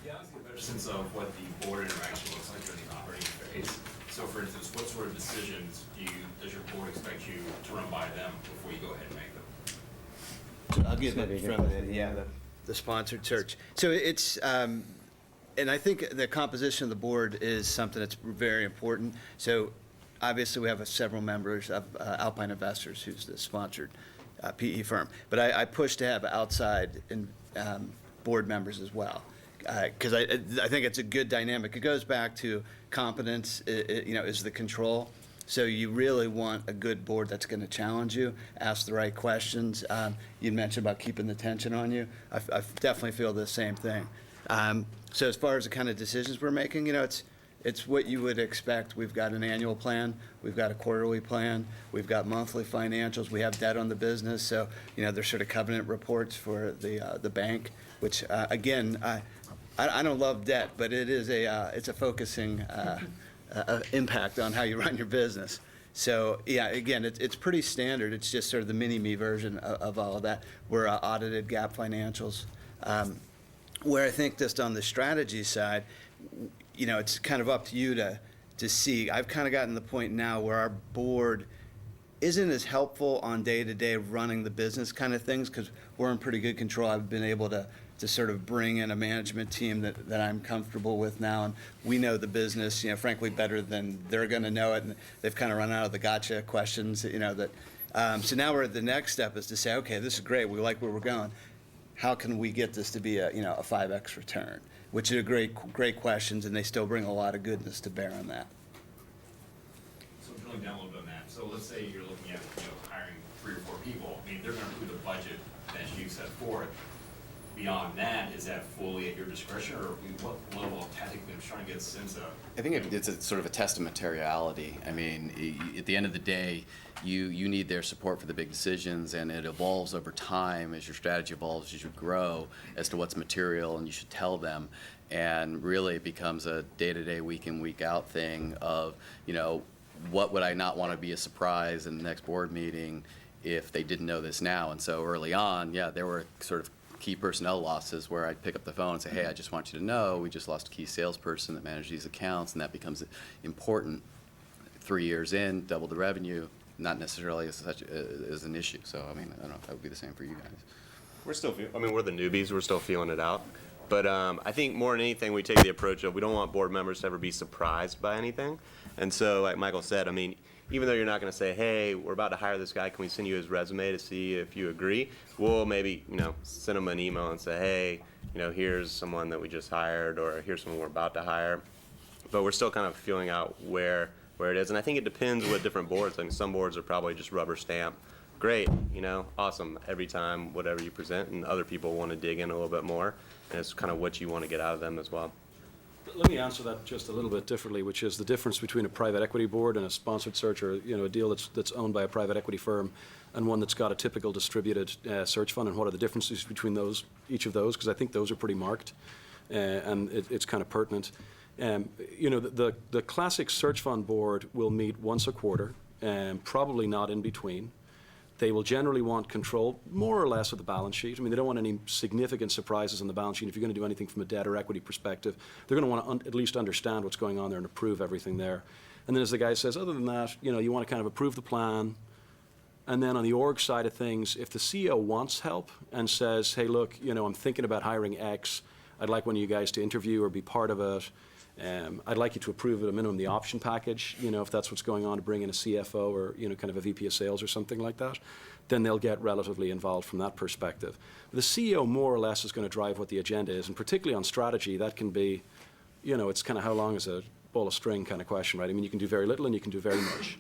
Yeah, I want to get a better sense of what the board interaction looks like during the operating phase. So for instance, what sort of decisions does your board expect you to run by them before you go ahead and make them? So I'll give it from the sponsored search. So it's, and I think the composition of the board is something that's very important. So obviously we have several members of Alpine Investors, who's the sponsored PE firm. But I push to have outside board members as well, because I think it's a good dynamic. It goes back to competence, is the control. So you really want a good board that's going to challenge you, ask the right questions. You mentioned about keeping the tension on you. I definitely feel the same thing. So as far as the kind of decisions we're making, it's what you would expect. We've got an annual plan. We've got a quarterly plan. We've got monthly financials. We have debt on the business. So, there's sort of covenant reports for the bank, which, again, I don't love debt, but it's a focusing impact on how you run your business. So, yeah, again, it's pretty standard. It's just sort of the mini-me version of all of that. We're audited GAAP financials. Where I think just on the strategy side, it's kind of up to you to see. I've kind of gotten to the point now where our board isn't as helpful on day-to-day running the business kind of things because we're in pretty good control. I've been able to sort of bring in a management team that I'm comfortable with now, and we know the business, frankly, better than they're going to know it, and they've kind of run out of the gotcha questions, so now the next step is to say, okay, this is great. We like where we're going. How can we get this to be a 5X return? Which are great questions, and they still bring a lot of goodness to bear on that. So drilling down a little bit on that. So let's say you're looking at hiring 3 or 4 people. I mean, they're going to approve the budget that you set forth. Beyond that, is that fully at your discretion, or what level of tactically? I'm just trying to get a sense of. I think it's a sort of a test of materiality. I mean, at the end of the day, you need their support for the big decisions, and it evolves over time as your strategy evolves, as you grow, as to what's material, and you should tell them. And really, it becomes a day-to-day, week-in, week-out thing of, what would I not want to be a surprise in the next board meeting if they didn't know this now? And so early on, there were sort of key personnel losses where I'd pick up the phone and say, hey, I just want you to know we just lost a key salesperson that managed these accounts, and that becomes important. 3 years in, double the revenue, not necessarily as an issue. So, I mean, I don't know if that would be the same for you guys. We're the newbies. We're still feeling it out. But I think more than anything, we take the approach of we don't want board members to ever be surprised by anything. And so, like Michael said, I mean, even though you're not going to say, hey, we're about to hire this guy, can we send you his resume to see if you agree? We'll maybe, send him an email and say, hey, here's someone that we just hired, or here's someone we're about to hire. But we're still kind of feeling out where it is. And I think it depends with different boards. I mean, some boards are probably just rubber stamp. great, awesome every time, whatever you present, and other people want to dig in a little bit more, and it's kind of what you want to get out of them as well. Let me answer that just a little bit differently, which is the difference between a private equity board and a sponsored search, or a deal that's owned by a private equity firm, and one that's got a typical distributed search fund, and what are the differences between each of those? Because I think those are pretty marked, and it's kind of pertinent. The classic search fund board will meet once a quarter, probably not in between. They will generally want control, more or less, of the balance sheet. I mean, they don't want any significant surprises on the balance sheet. If you're going to do anything from a debt or equity perspective, they're going to want to at least understand what's going on there and approve everything there. And then, as the guy says, other than that, you want to kind of approve the plan. And then on the org side of things, if the CEO wants help and says, hey, look, I'm thinking about hiring X, I'd like one of you guys to interview or be part of it. I'd like you to approve at a minimum the option package, if that's what's going on, to bring in a CFO or, kind of a VP of sales or something like that, then they'll get relatively involved from that perspective. The CEO more or less is going to drive what the agenda is, and particularly on strategy, that can be, it's kind of how long is a ball of string kind of question, right? I mean, you can do very little and you can do very much.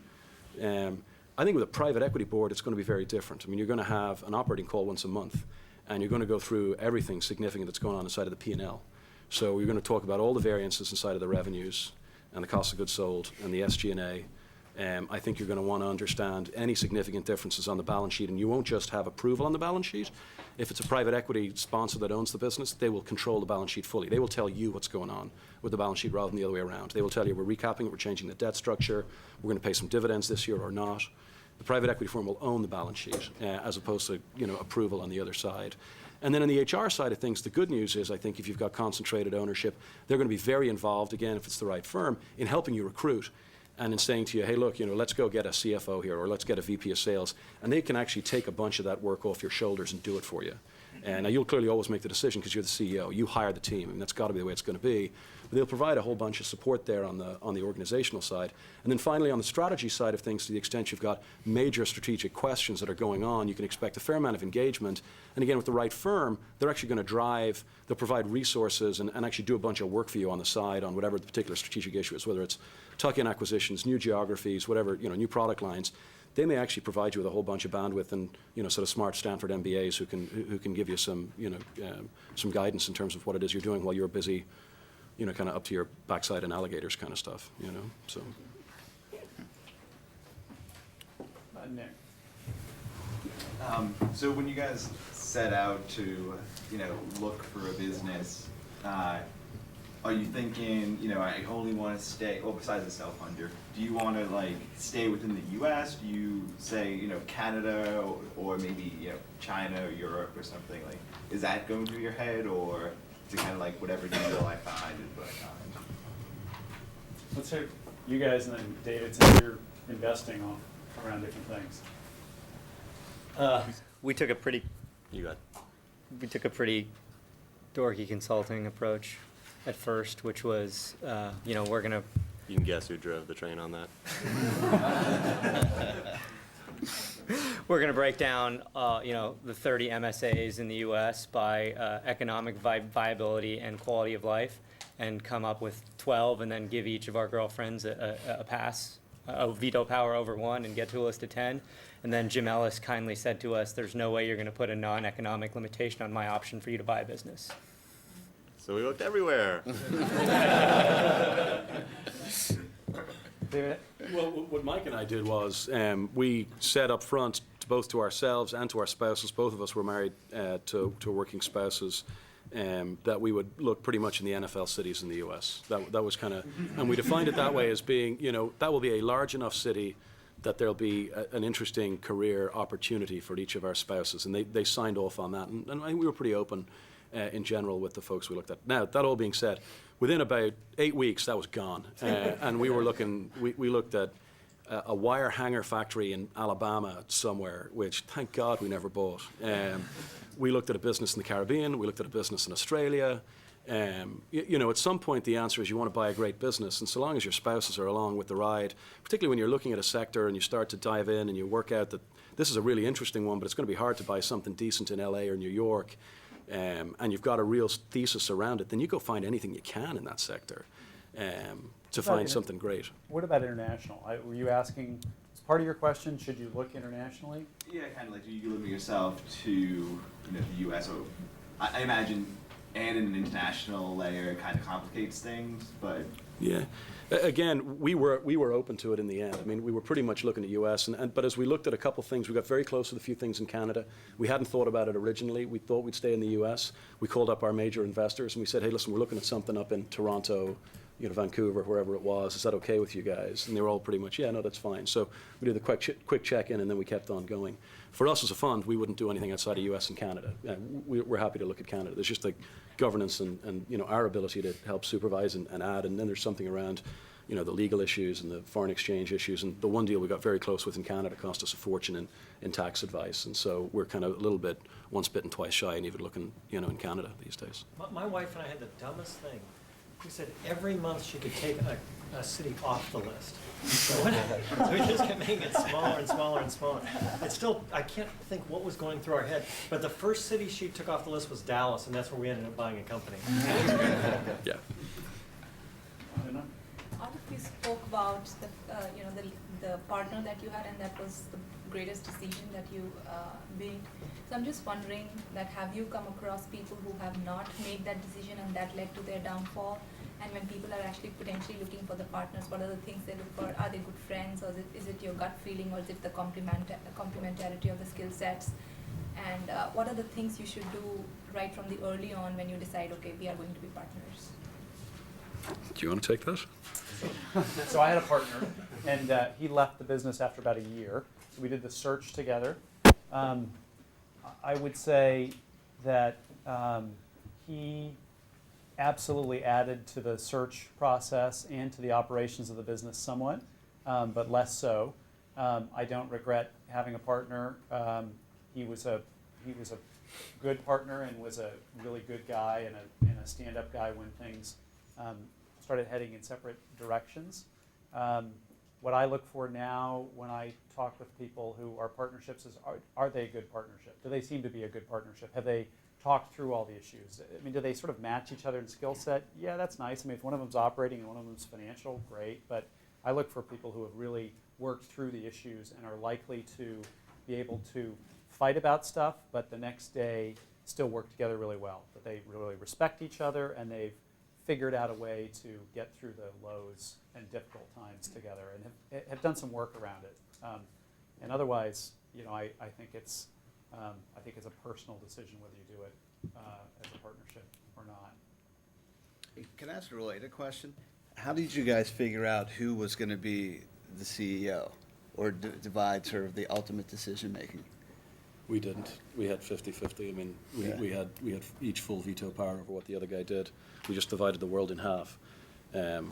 I think with a private equity board, it's going to be very different. I mean, you're going to have an operating call once a month, and you're going to go through everything significant that's going on inside of the P&L. So we're going to talk about all the variances inside of the revenues and the cost of goods sold and the SG&A. I think you're going to want to understand any significant differences on the balance sheet, and you won't just have approval on the balance sheet. If it's a private equity sponsor that owns the business, they will control the balance sheet fully. They will tell you what's going on with the balance sheet rather than the other way around. They will tell you, we're recapping it, we're changing the debt structure, we're going to pay some dividends this year or not. The private equity firm will own the balance sheet as opposed to approval on the other side. And then on the HR side of things, the good news is, I think if you've got concentrated ownership, they're going to be very involved, again, if it's the right firm, in helping you recruit and in saying to you, hey, look, let's go get a CFO here, or let's get a VP of sales. And they can actually take a bunch of that work off your shoulders and do it for you. And now you'll clearly always make the decision because you're the CEO. You hire the team, and that's got to be the way it's going to be. But they'll provide a whole bunch of support there on the organizational side. And then finally, on the strategy side of things, to the extent you've got major strategic questions that are going on, you can expect a fair amount of engagement. And again, with the right firm, they're actually going to drive, they'll provide resources and actually do a bunch of work for you on the side on whatever the particular strategic issue is, whether it's tuck-in acquisitions, new geographies, whatever, new product lines. They may actually provide you with a whole bunch of bandwidth and sort of smart Stanford MBAs who can give you some some guidance in terms of what it is you're doing while you're busy, kind of up to your backside in alligators kind of stuff, So. Nick. So when you guys set out to look for a business, are you thinking, I only want to stay, well, besides the self-funder, do you want to stay within the U.S.? Do you say, Canada or maybe, China or Europe or something? Is that going through your head, or is it kind of whatever deal I find is what I find? Let's hear you guys, and then David, since you're investing around different things. We took a pretty dorky consulting approach at first, which was, we're going to... You can guess who drove the train on that. We're going to break down, the 30 MSAs in the U.S. by economic viability and quality of life, and come up with 12, and then give each of our girlfriends a pass, a veto power over one, and get to a list of 10. And then Jim Ellis kindly said to us, there's no way you're going to put a non-economic limitation on my option for you to buy a business. So we looked everywhere. David? Well, what Mike and I did was we said up front, both to ourselves and to our spouses, both of us were married to working spouses, that we would look pretty much in the NFL cities in the U.S. That was kind of, and we defined it that way as being, that will be a large enough city that there'll be an interesting career opportunity for each of our spouses. And they signed off on that. And I think we were pretty open in general with the folks we looked at. Now, that all being said, within about 8 weeks, that was gone. And we were looking, we looked at a wire hanger factory in Alabama somewhere, which thank God we never bought. We looked at a business in the Caribbean. We looked at a business in Australia. At some point, the answer is you want to buy a great business, and so long as your spouses are along with the ride, particularly when you're looking at a sector and you start to dive in and you work out that this is a really interesting one, but it's going to be hard to buy something decent in LA or New York, and you've got a real thesis around it, then you go find anything you can in that sector to find something great. What about international? Were you asking, as part of your question, should you look internationally? Yeah, kind of like, do you limit yourself to the U.S. or I imagine adding an international layer kind of complicates things, but Yeah. Again, we were open to it in the end. I mean, we were pretty much looking at U.S. But as we looked at a couple things, we got very close with a few things in Canada. We hadn't thought about it originally. We thought we'd stay in the U.S. We called up our major investors and we said, hey, listen, we're looking at something up in Toronto, Vancouver, wherever it was. Is that okay with you guys? And they were all pretty much, yeah, no, that's fine. So we did a quick check-in and then we kept on going. For us as a fund, we wouldn't do anything outside of U.S. and Canada. We're happy to look at Canada. There's just like governance and our ability to help supervise and add, and then there's something around the legal issues and the foreign exchange issues. And the one deal we got very close with in Canada cost us a fortune in tax advice. And so we're kind of a little bit once bitten, twice shy, and even looking, in Canada these days. My wife and I had the dumbest thing. We said every month she could take a city off the list. So we just kept making it smaller and smaller and smaller. It's still, I can't think what was going through our head, but the first city she took off the list was Dallas, and that's where we ended up buying a company. Yeah. All of you spoke about the partner that you had, and that was the greatest decision that you made. So I'm just wondering that have you come across people who have not made that decision and that led to their downfall? And when people are actually potentially looking for the partners, what are the things they look for? Are they good friends, or is it your gut feeling, or is it the complementarity of the skill sets? And what are the things you should do right from the early on when you decide, okay, we are going to be partners? Do you want to take that? So I had a partner, and he left the business after about a year. So we did the search together. I would say that he absolutely added to the search process and to the operations of the business somewhat, but less so. I don't regret having a partner. He was a good partner and was a really good guy and a stand-up guy when things started heading in separate directions. What I look for now when I talk with people who are partnerships is, are they a good partnership? Do they seem to be a good partnership? Have they talked through all the issues? I mean, do they sort of match each other in skill set? Yeah, that's nice. I mean, if one of them's operating and one of them's financial, great. But I look for people who have really worked through the issues and are likely to be able to fight about stuff, but the next day still work together really well. That they really respect each other and they've figured out a way to get through the lows and difficult times together and have done some work around it. And otherwise, I think it's a personal decision whether you do it as a partnership or not. Can I ask a related question? How did you guys figure out who was going to be the CEO or divide sort of the ultimate decision making? We didn't. We had 50-50. I mean, we had each full veto power over what the other guy did. We just divided the world in half, and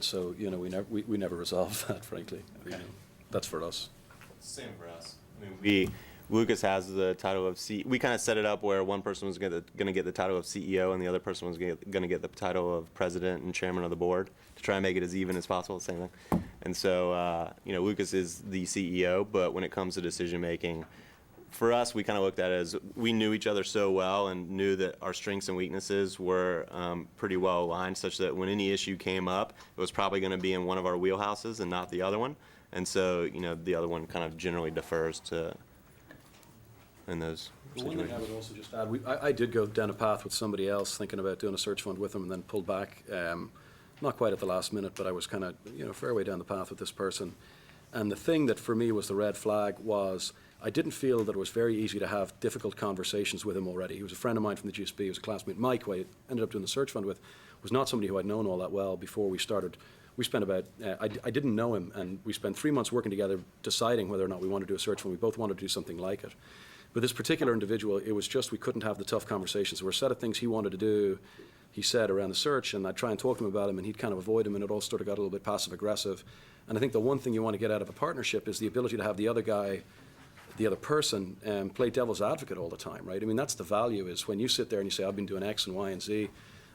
so we never resolved that, frankly. Okay. That's for us. Same for us. I mean, Lucas has the title of we kind of set it up where one person was going to get the title of CEO and the other person was going to get the title of president and chairman of the board to try and make it as even as possible, same thing. And so, Lucas is the CEO, but when it comes to decision making, for us, we kind of looked at it as we knew each other so well and knew that our strengths and weaknesses were pretty well aligned, such that when any issue came up, it was probably going to be in one of our wheelhouses and not the other one. And so, the other one kind of generally defers to in those One situations. thing I would also just add, I did go down a path with somebody else, thinking about doing a search fund with them, and then pulled back. Not quite at the last minute, but I was kind of, fair way down the path with this person. And the thing that for me was the red flag was I didn't feel that it was very easy to have difficult conversations with him already. He was a friend of mine from the GSB. He was a classmate. Mike, who I ended up doing the search fund with, was not somebody who I'd known all that well before we started. We spent about, I didn't know him, and we spent 3 months working together deciding whether or not we wanted to do a search fund. We both wanted to do something like it. But this particular individual, it was just we couldn't have the tough conversations. There were a set of things he wanted to do, he said, around the search, and I'd try and talk to him about him, and he'd kind of avoid him, and it all sort of got a little bit passive-aggressive. And I think the one thing you want to get out of a partnership is the ability to have the other guy, the other person, play devil's advocate all the time, right? I mean, that's the value, is when you sit there and you say, I've been doing X and Y and Z,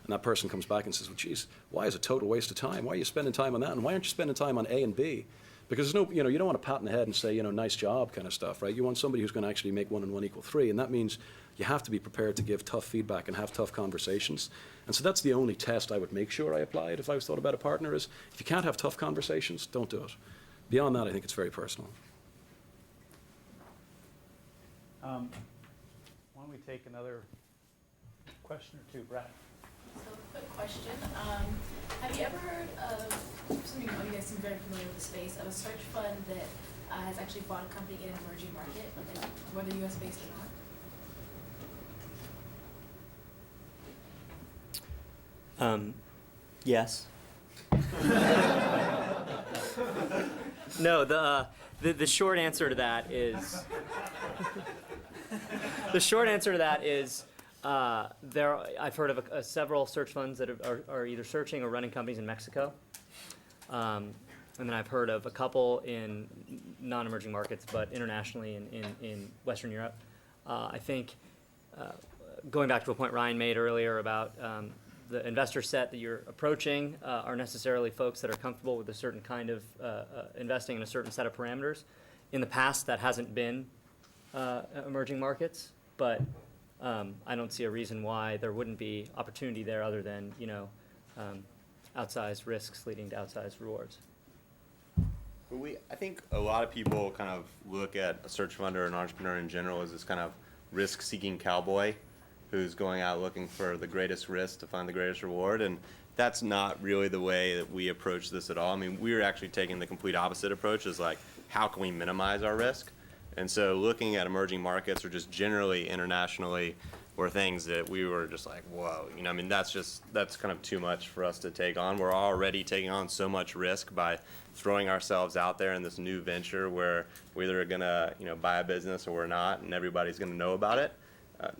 and that person comes back and says, well, geez, why is it a total waste of time? Why are you spending time on that? And why aren't you spending time on A and B? Because there's no, you don't want to pat in the head and say, nice job kind of stuff, right? You want somebody who's going to actually make 1 and 1 equal 3, and that means you have to be prepared to give tough feedback and have tough conversations. And so that's the only test I would make sure I applied if I was thought about a partner is, if you can't have tough conversations, don't do it. Beyond that, I think it's very personal. Why don't we take another question or two, Brad? So, quick question. Have you ever heard of something, you guys seem very familiar with the space, of a search fund that has actually bought a company in an emerging market, like whether US based or not? Yes. No, the short answer to that is the short answer to that is I've heard of several search funds that are either searching or running companies in Mexico, and then I've heard of a couple in non-emerging markets, but internationally in Western Europe. I think going back to a point Ryan made earlier about the investor set that you're approaching are necessarily folks that are comfortable with a certain kind of investing in a certain set of parameters. In the past, that hasn't been emerging markets, but I don't see a reason why there wouldn't be opportunity there other than, outsized risks leading to outsized rewards. I think a lot of people kind of look at a search fund or an entrepreneur in general as this kind of risk-seeking cowboy who's going out looking for the greatest risk to find the greatest reward, and that's not really the way that we approach this at all. I mean, we're actually taking the complete opposite approach, is like, how can we minimize our risk? And so looking at emerging markets or just generally internationally were things that we were just like, whoa, I mean, that's kind of too much for us to take on. We're already taking on so much risk by throwing ourselves out there in this new venture where we're either gonna, buy a business or we're not, and everybody's gonna know about it.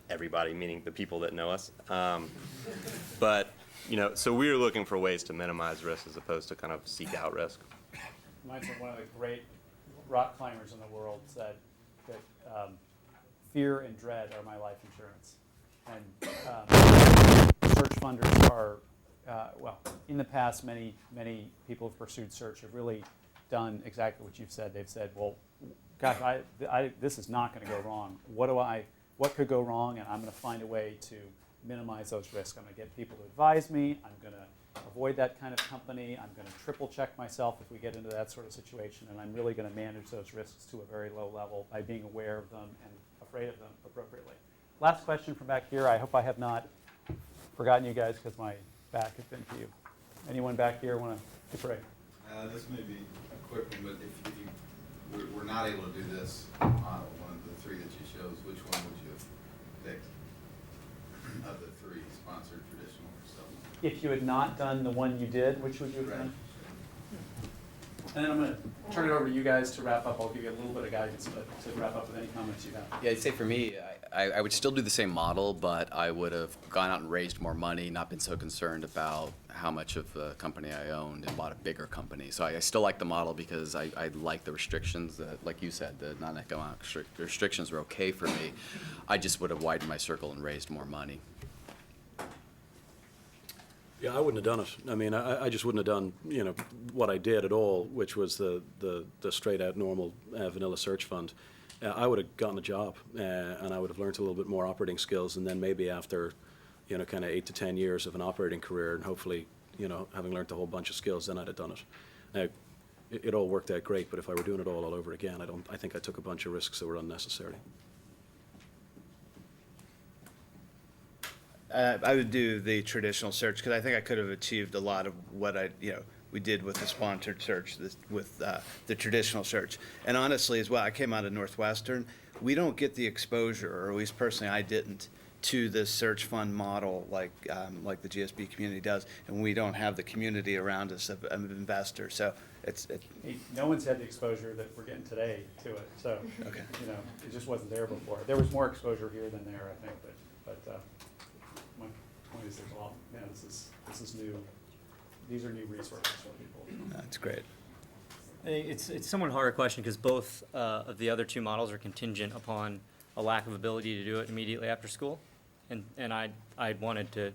Everybody, meaning the people that know us. But, so we were looking for ways to minimize risk as opposed to kind of seek out risk. Reminds me of one of the great rock climbers in the world said that fear and dread are my life insurance. And search funders are, in the past, many people who've pursued search have really done exactly what you've said. They've said, well, gosh, this is not going to go wrong. What could go wrong? And I'm going to find a way to minimize those risks. I'm going to get people to advise me. I'm going to avoid that kind of company. I'm going to triple check myself if we get into that sort of situation. And I'm really going to manage those risks to a very low level by being aware of them and afraid of them appropriately. Last question from back here. I hope I have not forgotten you guys because my back has been to you. Anyone back here want to pray? This may be a quick one, but if you were not able to do this model, one of the three that you chose, which one would you have picked of the three, sponsored, traditional, or something? If you had not done the one you did, which would you have done? And then I'm going to turn it over to you guys to wrap up. I'll give you a little bit of guidance, but to wrap up with any comments you have. Yeah, I'd say for me, I would still do the same model, but I would have gone out and raised more money, not been so concerned about how much of the company I owned, and bought a bigger company. So I still like the model because I like the restrictions that, like you said, the non-economic restrictions were okay for me. I just would have widened my circle and raised more money. Yeah, I wouldn't have done it. I mean, I just wouldn't have done, what I did at all, which was the straight out normal vanilla search fund. I would have gotten a job, and I would have learned a little bit more operating skills, and then maybe after, kind of 8 to 10 years of an operating career, and hopefully, having learned a whole bunch of skills, then I'd have done it. Now, it all worked out great, but if I were doing it all over again, I think I took a bunch of risks that were unnecessary. I would do the traditional search because I think I could have achieved a lot of what we did with the sponsored search, with the traditional search. And honestly, as well, I came out of Northwestern. We don't get the exposure, or at least personally, I didn't, to this search fund model like the GSB community does, and we don't have the community around us of investors. So no one's had the exposure that we're getting today to it. So okay. It just wasn't there before. There was more exposure here than there, I think. But my point is, there's a lot. Yeah, this is new. These are new resources for people. That's great. It's a somewhat harder question because both of the other two models are contingent upon a lack of ability to do it immediately after school, and I wanted to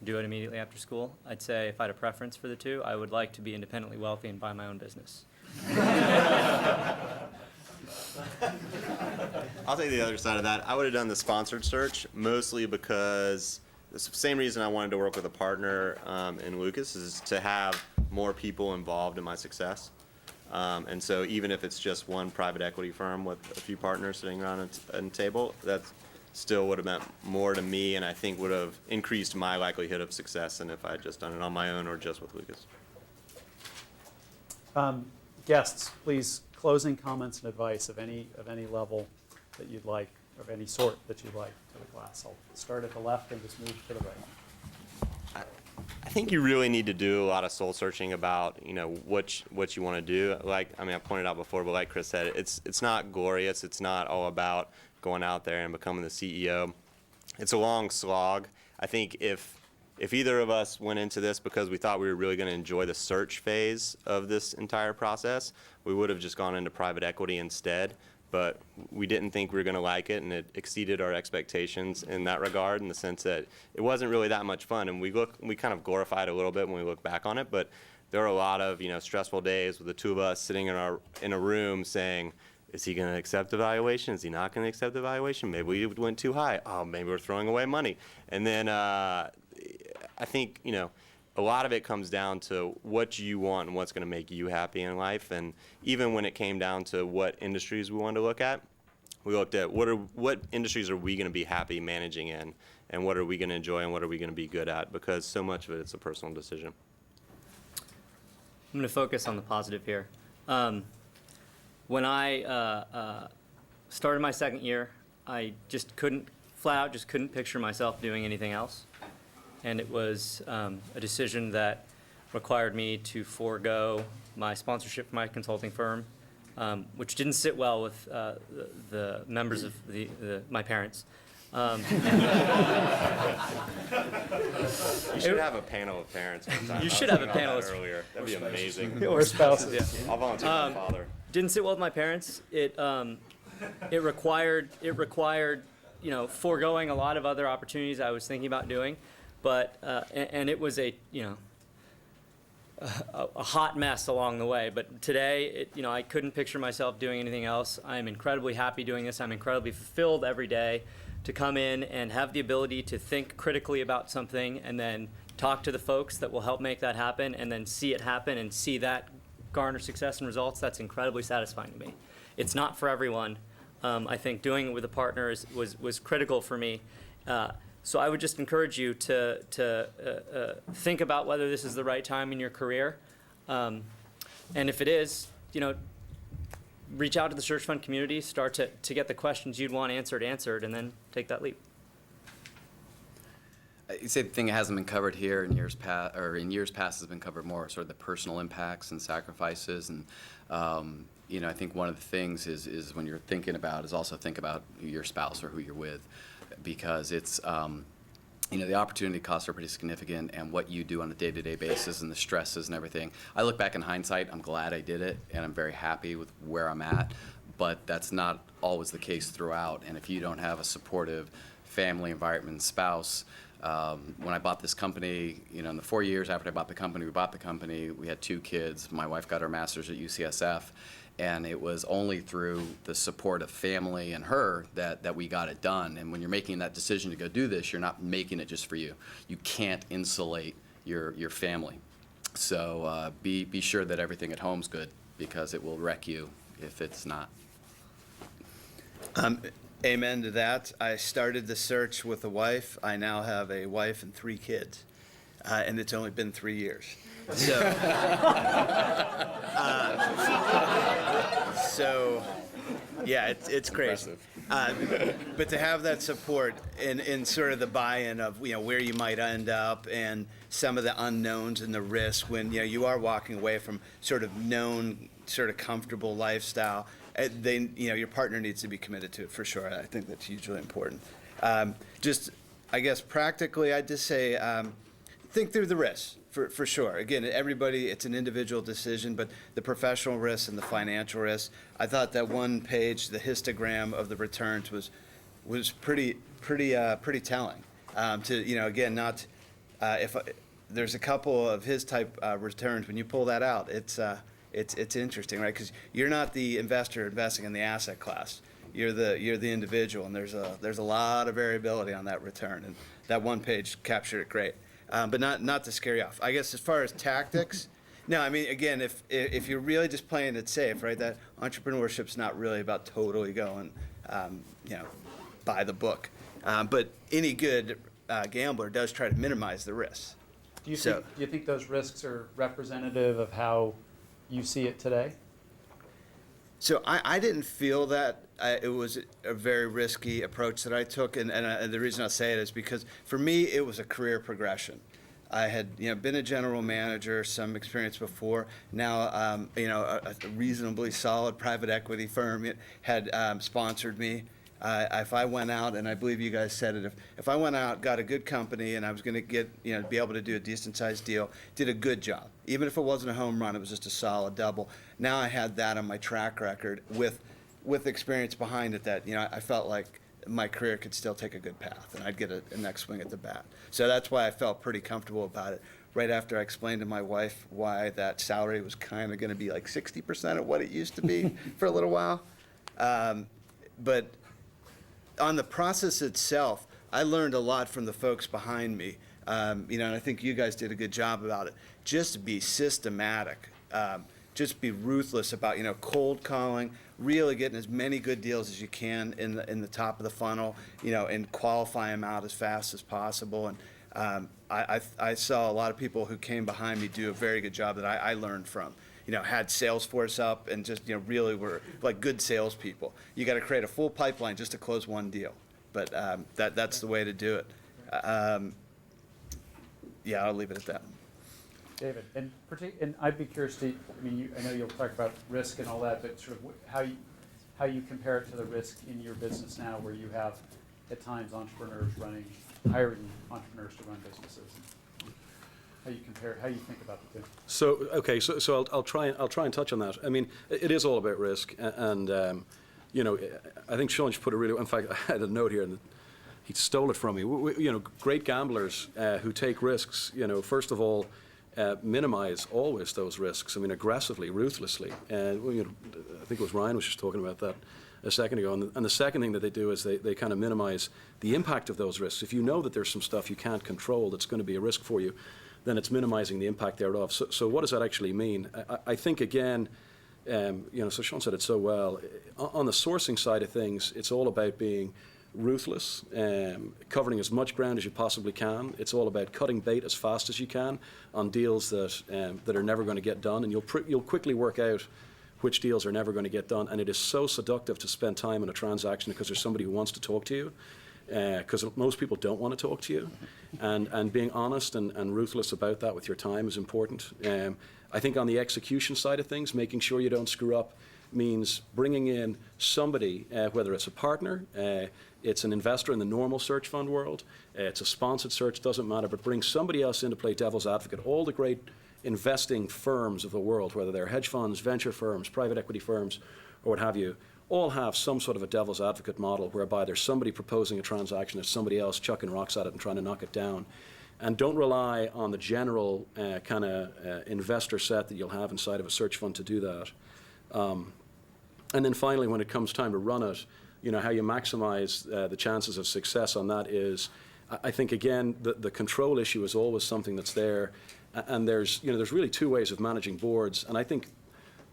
do it immediately after school. I'd say if I had a preference for the two, I would like to be independently wealthy and buy my own business. I'll take the other side of that. I would have done the sponsored search mostly because the same reason I wanted to work with a partner in Lucas is to have more people involved in my success. And so even if it's just one private equity firm with a few partners sitting around a table, that still would have meant more to me, and I think would have increased my likelihood of success than if I had just done it on my own or just with Lucas. Guests, please, closing comments and advice of any level that you'd like, of any sort that you'd like to the class. I'll start at the left and just move to the right. I think you really need to do a lot of soul searching about, what you want to do. I pointed out before, but like Chris said, it's not glorious. It's not all about going out there and becoming the CEO. It's a long slog. I think if either of us went into this because we thought we were really going to enjoy the search phase of this entire process, we would have just gone into private equity instead. But we didn't think we were going to like it, and it exceeded our expectations in that regard, in the sense that it wasn't really that much fun. And we kind of glorified it a little bit when we look back on it, but there were a lot of stressful days with the two of us sitting in a room saying, is he going to accept the valuation? Is he not going to accept the valuation? Maybe we went too high. Oh, maybe we're throwing away money. And then I think a lot of it comes down to what you want and what's going to make you happy in life. And even when it came down to what industries we wanted to look at, we looked at what industries are we going to be happy managing in, and what are we going to enjoy and what are we going to be good at, because so much of it's a personal decision. I'm going to focus on the positive here. When I started my second year, I just flat out couldn't picture myself doing anything else. And it was a decision that required me to forego my sponsorship for my consulting firm, which didn't sit well with the members of my parents. You should have a panel of parents one time. You should have a panel of earlier. That'd be amazing. Or spouses. Yeah. I'll volunteer my father. Didn't sit well with my parents. It required foregoing a lot of other opportunities I was thinking about doing, but and it was a hot mess along the way. But today, I couldn't picture myself doing anything else. I'm incredibly happy doing this. I'm incredibly fulfilled every day to come in and have the ability to think critically about something and then talk to the folks that will help make that happen, and then see it happen and see that garner success and results. That's incredibly satisfying to me. It's not for everyone. I think doing it with a partner was critical for me. So I would just encourage you to think about whether this is the right time in your career. And if it is, reach out to the search fund community, start to get the questions you'd want answered, and then take that leap. You say the thing that hasn't been covered here in years past, has been covered more, sort of the personal impacts and sacrifices. And I think one of the things is when you're thinking about is also think about your spouse or who you're with, because it's the opportunity costs are pretty significant, and what you do on a day-to-day basis and the stresses and everything. I look back in hindsight, I'm glad I did it, and I'm very happy with where I'm at, but that's not always the case throughout. And if you don't have a supportive family environment and spouse, when I bought this company, in the 4 years after I bought the company, we had 2 kids. My wife got her master's at UCSF, and it was only through the support of family and her that we got it done. And when you're making that decision to go do this, you're not making it just for you. You can't insulate your family. So be sure that everything at home's good, because it will wreck you if it's not. Amen to that. I started the search with a wife. I now have a wife and 3 kids, and it's only been 3 years. So, yeah, it's crazy. But to have that support and sort of the buy-in of where you might end up and some of the unknowns and the risk when you are walking away from sort of known, sort of comfortable lifestyle. Your partner needs to be committed to it for sure. I think that's hugely important. I guess practically, I'd just say think through the risks for sure. Again, everybody, it's an individual decision, but the professional risks and the financial risks. I thought that one page, the histogram of the returns, was pretty telling. Again, not if there's a couple of his type returns. When you pull that out, it's interesting, right? Because you're not the investor investing in the asset class. You're the individual, and there's a lot of variability on that return, and that one page captured it great. But not to scare you off. I guess as far as tactics, No, I mean, again, if you're really just playing it safe, right, that entrepreneurship's not really about totally going, by the book. But any good gambler does try to minimize the risks. Do you So- think, do you think those risks are representative of how you see it today? So I didn't feel that it was a very risky approach that I took, and the reason I say it is because for me it was a career progression. I had been a general manager, some experience before. Now a reasonably solid private equity firm had sponsored me. If I went out, and I believe you guys said it, if I went out, got a good company, and I was going to get, be able to do a decent-sized deal, did a good job. Even if it wasn't a home run, it was just a solid double. Now I had that on my track record with experience behind it that, I felt like my career could still take a good path, and I'd get a next swing at the bat. So that's why I felt pretty comfortable about it. Right after I explained to my wife why that salary was kind of going to be like 60% of what it used to be for a little while. But on the process itself, I learned a lot from the folks behind me, and I think you guys did a good job about it. Just be systematic, just be ruthless about cold calling, really getting as many good deals as you can in the top of the funnel, and qualify them out as fast as possible. And I saw a lot of people who came behind me do a very good job that I learned from. Had Salesforce up and just, really were like good salespeople. You got to create a full pipeline just to close one deal. But that's the way to do it. Yeah, I'll leave it at that. David, and I'd be curious to, I know you'll talk about risk and all that, but sort of how you compare it to the risk in your business now, where you have at times hiring entrepreneurs to run businesses. How you think about the two? So okay, so I'll try and touch on that. I mean, it is all about risk, and I think Sean just put it really. In fact, I had a note here, and he stole it from me. Great gamblers who take risks. First of all, minimize always those risks. I mean, aggressively, ruthlessly. And I think it was Ryan was just talking about that a second ago. And the second thing that they do is they kind of minimize the impact of those risks. If you know that there's some stuff you can't control that's going to be a risk for you, then it's minimizing the impact thereof. So what does that actually mean? I think, again, so Sean said it so well. On the sourcing side of things, it's all about being ruthless, covering as much ground as you possibly can. It's all about cutting bait as fast as you can on deals that are never going to get done, and you'll quickly work out which deals are never going to get done. And it is so seductive to spend time in a transaction because there's somebody who wants to talk to you. Because most people don't want to talk to you, and being honest and ruthless about that with your time is important. I think on the execution side of things, making sure you don't screw up means bringing in somebody, whether it's a partner, it's an investor in the normal search fund world, it's a sponsored search, doesn't matter, but bring somebody else in to play devil's advocate. All the great investing firms of the world, whether they're hedge funds, venture firms, private equity firms, or what have you, all have some sort of a devil's advocate model whereby there's somebody proposing a transaction, there's somebody else chucking rocks at it and trying to knock it down. And don't rely on the general kind of investor set that you'll have inside of a search fund to do that. And then finally, when it comes time to run it, how you maximize the chances of success on that is, I think, again, the control issue is always something that's there. And there's really two ways of managing boards. And I think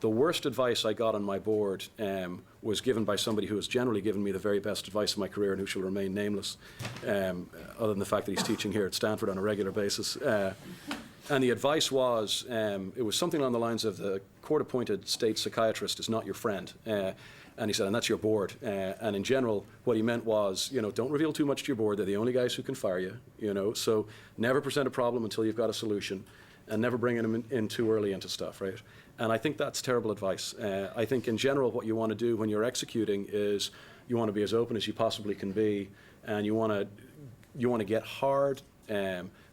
the worst advice I got on my board was given by somebody who has generally given me the very best advice in my career and who shall remain nameless, other than the fact that he's teaching here at Stanford on a regular basis. And the advice was, it was something along the lines of the court-appointed state psychiatrist is not your friend. And he said, and that's your board. And in general, what he meant was, don't reveal too much to your board. They're the only guys who can fire you, so never present a problem until you've got a solution, and never bring them in too early into stuff, right? And I think that's terrible advice. I think in general what you want to do when you're executing is you want to be as open as you possibly can be, and you want to get hard,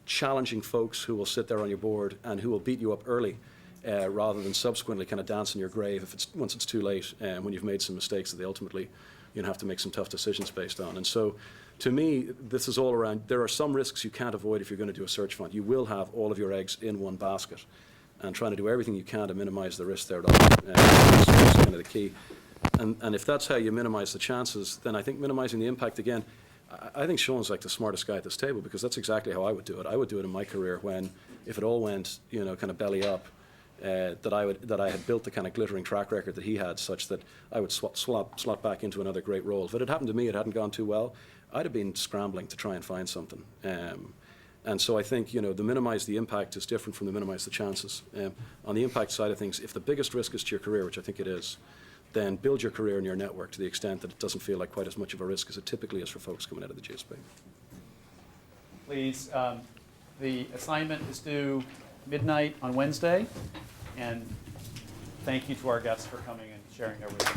challenging folks who will sit there on your board and who will beat you up early, rather than subsequently kind of dance in your grave once it's too late, when you've made some mistakes that they ultimately have to make some tough decisions based on. And so, to me, this is all around. There are some risks you can't avoid if you're going to do a search fund. You will have all of your eggs in one basket, and trying to do everything you can to minimize the risk thereof is kind of the key. And if that's how you minimize the chances, then I think minimizing the impact, again, I think Sean's like the smartest guy at this table, because that's exactly how I would do it. I would do it in my career when, if it all went, kind of belly up, that I had built the kind of glittering track record that he had, such that I would slot back into another great role. If it had happened to me, it hadn't gone too well, I'd have been scrambling to try and find something. And so I think, the minimize the impact is different from the minimize the chances. On the impact side of things, if the biggest risk is to your career, which I think it is, then build your career and your network to the extent that it doesn't feel like quite as much of a risk as it typically is for folks coming out of the GSB. Please, the assignment is due midnight on Wednesday, and thank you to our guests for coming and sharing their wisdom.